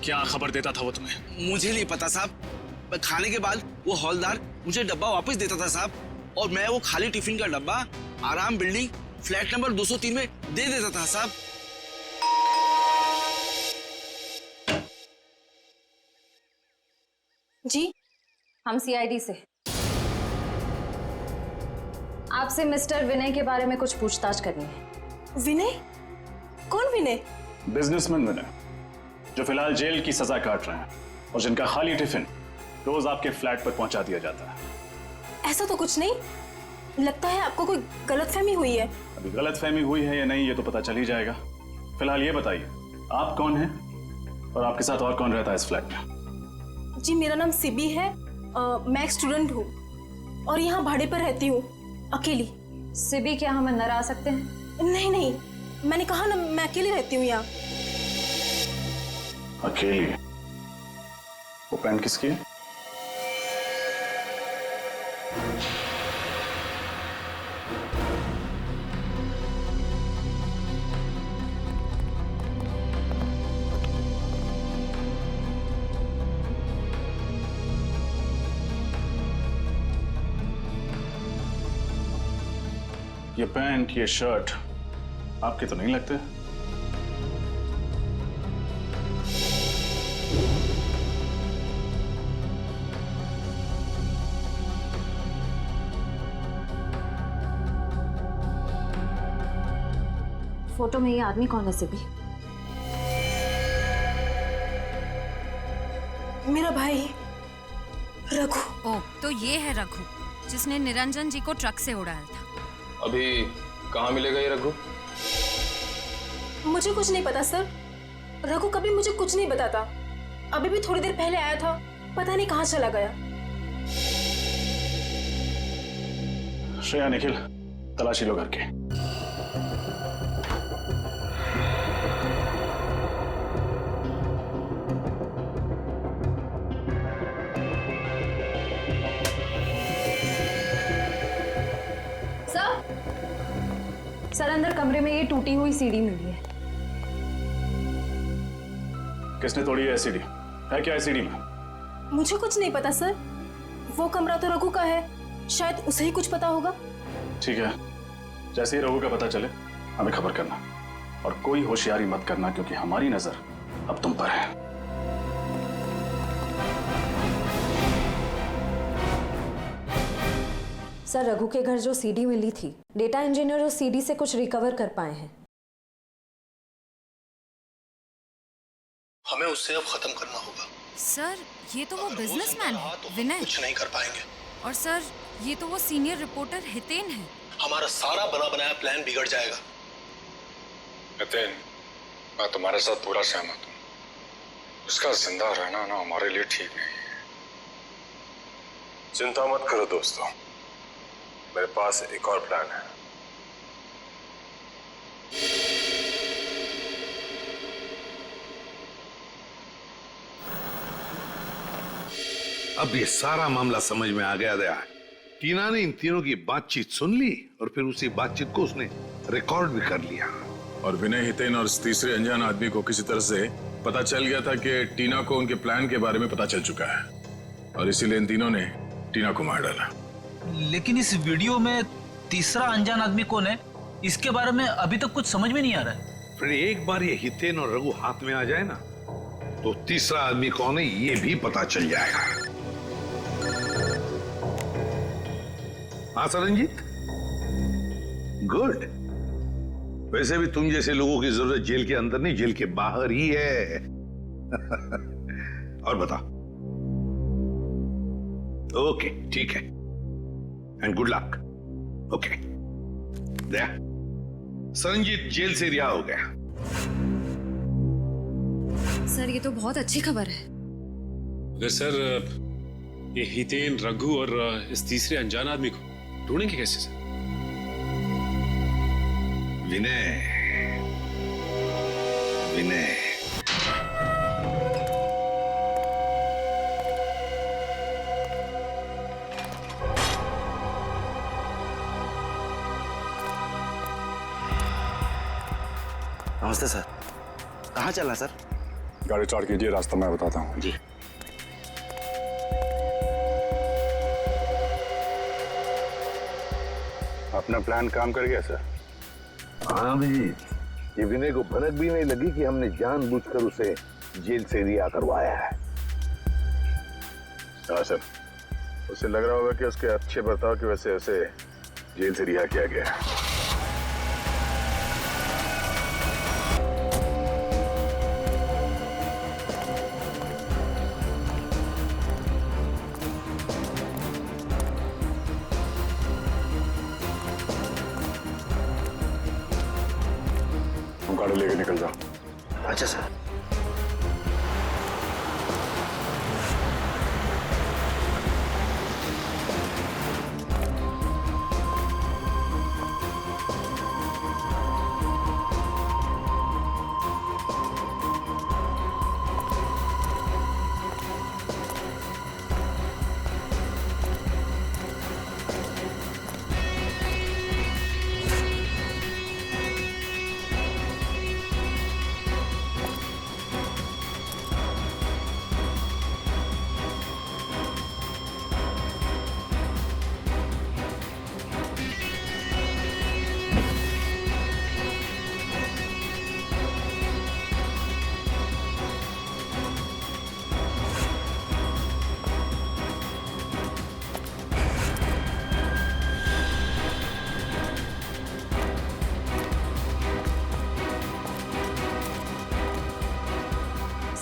क्या खबर देता था वो तुम्हें? मुझे नहीं पता साहब। खाने के बाद वो हौलदार मुझे डब्बा वापस देता था साहब, और मैं वो खाली टिफिन का डब्बा आराम बिल्डिंग फ्लैट नंबर 203 में दे देता था साहब। जी, हम सीआईडी से। आपसे मिस्टर विनय के बारे में कुछ पूछताछ करनी है। विनय? कौन विनय? बिजनेसमैन विनय, जो फिलहाल जेल की सजा काट रहे हैं और जिनका खाली टिफिन रोज आपके फ्लैट पर पहुंचा दिया जाता है। ऐसा तो कुछ नहीं, लगता है आपको कोई गलतफहमी हुई है। अभी गलतफहमी हुई है या नहीं ये तो पता चल ही जाएगा। फिलहाल ये बताइए, आप कौन हैं और आपके साथ और कौन रहता है इस फ्लैट में? जी, मेरा नाम सिबी है। मैं एक स्टूडेंट हूँ और यहाँ भाड़े पर रहती हूँ, अकेली। सिबी, क्या हम अंदर आ सकते हैं? नहीं नहीं, मैंने कहा ना, मैं अकेली रहती हूँ यहाँ। अकेली? वो पेन किसकी है? ये पैंट, ये शर्ट आपके तो नहीं लगते? फोटो में ये आदमी कौन है सिबी? मेरा भाई रघु। ओ, तो ये है रघु, जिसने निरंजन जी को ट्रक से उड़ाया था। अभी कहाँ मिलेगा ये रघु? मुझे कुछ नहीं पता सर। रघु कभी मुझे कुछ नहीं बताता। अभी भी थोड़ी देर पहले आया था, पता नहीं कहाँ चला गया। श्रेया, निखिल, तलाशी लो घर के। सर, अंदर कमरे में ये टूटी हुई सीढ़ी मिली है। किसने तोड़ी है सीढ़ी? है क्या सीढ़ी में? मुझे कुछ नहीं पता सर। वो कमरा तो रघु का है, शायद उसे ही कुछ पता होगा। ठीक है, जैसे ही रघु का पता चले हमें खबर करना, और कोई होशियारी मत करना क्योंकि हमारी नजर अब तुम पर है। सर, रघु के घर जो सीडी मिली थी, डेटा इंजीनियर उस सीडी से कुछ रिकवर कर पाए हैं। हमें उससे अब खत्म करना होगा। सर, ये तो वो बिजनेसमैन है विनय। कुछ नहीं कर पाएंगे। और सर, ये तो वो सीनियर रिपोर्टर हितेन है। हमारा सारा बना बनाया प्लान बिगड़ जाएगा। हितेन, मैं तुम्हारे साथ पूरा सहमत हूँ। उसका जिंदा रहना ना हमारे लिए ठीक नहीं है। चिंता मत करो दोस्तों, मेरे पास एक और प्लान है। अब ये सारा मामला समझ में आ गया। टीना ने इन तीनों की बातचीत सुन ली और फिर उसी बातचीत को उसने रिकॉर्ड भी कर लिया। और विनय, हितेन और इस तीसरे अनजान आदमी को किसी तरह से पता चल गया था कि टीना को उनके प्लान के बारे में पता चल चुका है, और इसीलिए इन तीनों ने टीना को मार डाला। लेकिन इस वीडियो में तीसरा अनजान आदमी कौन है, इसके बारे में अभी तक कुछ समझ में नहीं आ रहा है। फिर एक बार ये हितेन और रघु हाथ में आ जाए ना, तो तीसरा आदमी कौन है ये भी पता चल जाएगा। हाँ सरनजीत, गुड। वैसे भी तुम जैसे लोगों की जरूरत जेल के अंदर नहीं, जेल के बाहर ही है। और बता। ओके, ठीक है, and good luck. Okay, Daya, Saranjit जेल से रिहा हो गया। सर ये तो बहुत अच्छी खबर है। अगर सर ये हितेन, रघु और इस तीसरे अनजान आदमी को ढूंढेंगे कैसे सर? विनय, विनय, नमस्ते सर। कहाँ चलना सर? गाड़ी स्टार्ट कीजिए, रास्ता मैं बताता हूँ। जी। अपना प्लान काम कर गया सर? हाँ भी, ये विनय को भनक भी नहीं लगी कि हमने जानबूझकर उसे जेल से रिहा करवाया है। हाँ सर, उसे लग रहा होगा कि उसके अच्छे बर्ताव की वजह से उसे जेल से रिहा किया गया। गाड़ी लेके निकल जाओ। अच्छा सर।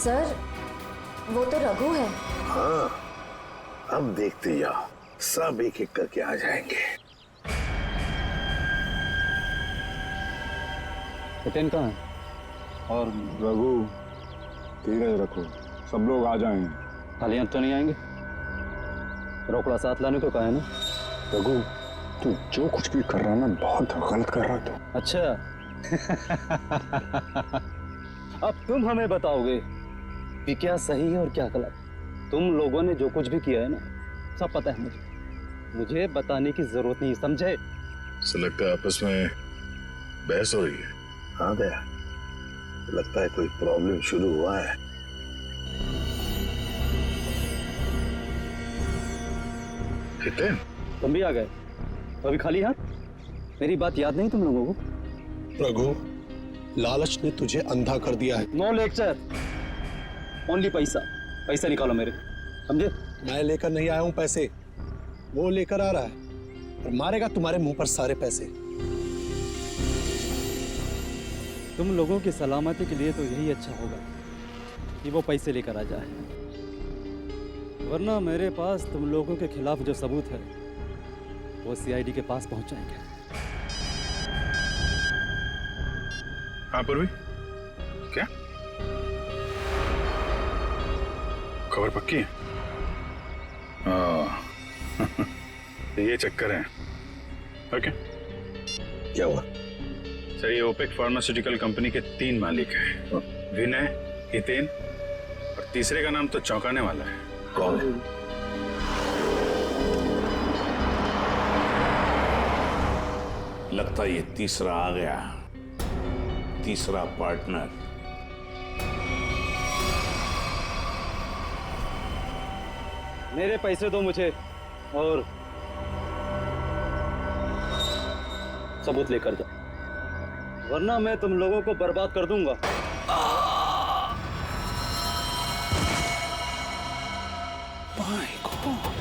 सर वो तो रघु है। हाँ, अब देखते जाओ, सब एक एक करके आ जाएंगे। हितेन कहाँ है? और रघु, धीरज रखो, सब लोग आ जाएंगे। खाली हम तो नहीं आएंगे, रोकड़ा साथ लाने को कहा है ना। रघु, तू जो कुछ भी कर रहा है ना, बहुत गलत कर रहा है तू। अच्छा अब तुम हमें बताओगे कि क्या सही है और क्या गलत। तुम लोगों ने जो कुछ भी किया है ना, सब पता है मुझे बताने की जरूरत नहीं, समझे? ऐसा लगता है आपस में बहस हो रही है। हाँ दया, लगता है कोई प्रॉब्लम शुरू हुआ है। हितेन, तुम भी आ गए? अभी खाली हाथ? मेरी बात याद नहीं तुम लोगों को? रघु, लालच ने तुझे अंधा कर दिया है। नो लेक्चर, ओनली पैसा। पैसा निकालो मेरे, समझे? मैं लेकर नहीं आया हूं पैसे, वो लेकर आ रहा है और मारेगा तुम्हारे मुंह पर सारे पैसे। तुम लोगों की सलामती के लिए तो यही अच्छा होगा कि वो पैसे लेकर आ जाए, वरना मेरे पास तुम लोगों के खिलाफ जो सबूत है वो सीआईडी के पास पहुंच जाएंगे। हाँ पूर्वी, क्या खबर पक्की है? ये चक्कर है। ओके, क्या हुआ? सर, ये ओपेक फार्मास्यूटिकल कंपनी के 3 मालिक हैं, विनय, हितेन और तीसरे का नाम तो चौंकाने वाला है। कौन है? लगता है ये तीसरा आ गया, तीसरा पार्टनर। मेरे पैसे दो मुझे और सबूत लेकर जाओ, वरना मैं तुम लोगों को बर्बाद कर दूंगा। My God.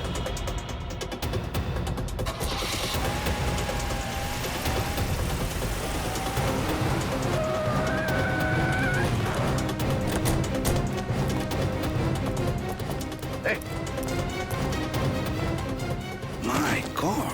Hey. My God.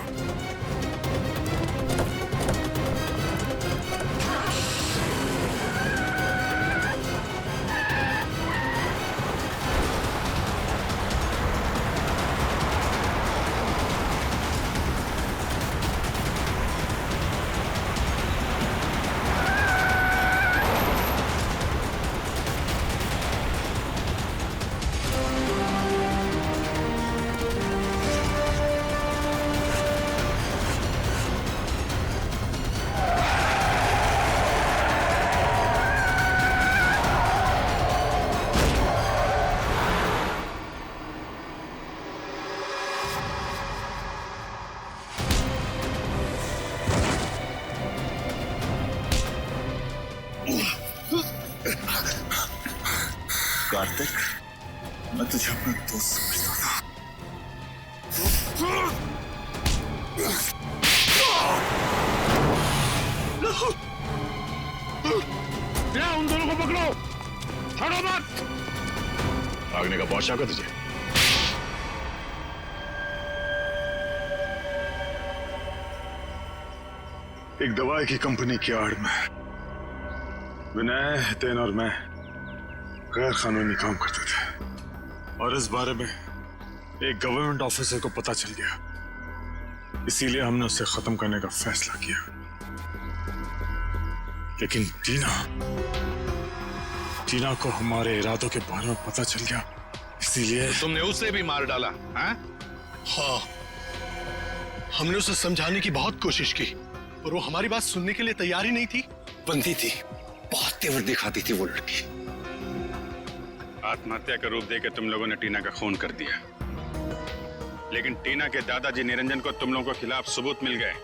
Kartik, मैं तुझे अपना दोस्त समझता था। उन दोनों को पकड़ो, छोड़ो मत। भागने का बहुत शौक है तुझे? एक दवाई की कंपनी की आड़ में विनय, हितेन और मैं गैर कानूनी काम करते थे, और इस बारे में एक गवर्नमेंट ऑफिसर को पता चल गया। इसीलिए हमने उसे खत्म करने का फैसला किया। लेकिन टीना को हमारे इरादों के बारे में पता चल गया, इसीलिए तुमने उसे भी मार डाला, हाँ? हाँ, हमने उसे समझाने की बहुत कोशिश की, और वो हमारी बात सुनने के लिए तैयार ही नहीं थी। बंदी थी, बहुत तेवर दिखाती थी वो लड़की। आत्महत्या का रूप देकर तुम लोगों ने टीना का खून कर दिया, लेकिन टीना के दादाजी निरंजन को तुम लोगों के खिलाफ सबूत मिल गए,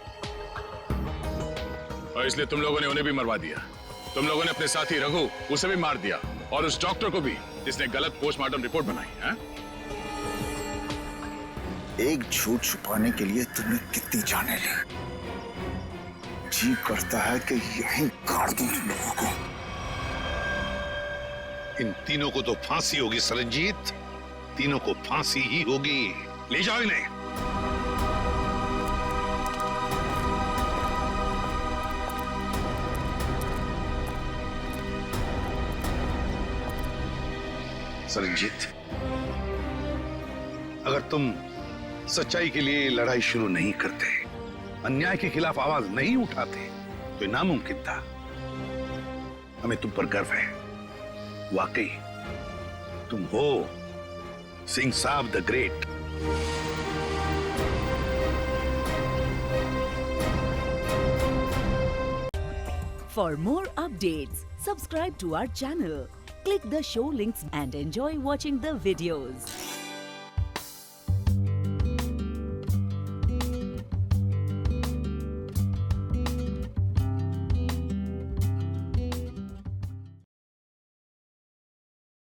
और इसलिए तुम लोगों ने उन्हें भी मरवा दिया। तुम लोगों ने अपने साथी रघु, उसे भी मार दिया, और उस डॉक्टर को भी जिसने गलत पोस्टमार्टम रिपोर्ट बनाई है। एक झूठ छुपाने के लिए तुमने कितनी जाने ली। जी करता है कि यहीं काट दूं तुम लोगों को। इन तीनों को तो फांसी होगी सरनजीत, तीनों को फांसी ही होगी। ले जाओ इन्हें। सरनजीत, अगर तुम सच्चाई के लिए लड़ाई शुरू नहीं करते, अन्याय के खिलाफ आवाज नहीं उठाते, तो ये नामुमकिन था। हमें तुम पर गर्व है। वाकई तुम हो सिंह साहब the great. For more updates, subscribe to our channel, click the show links and enjoy watching the videos.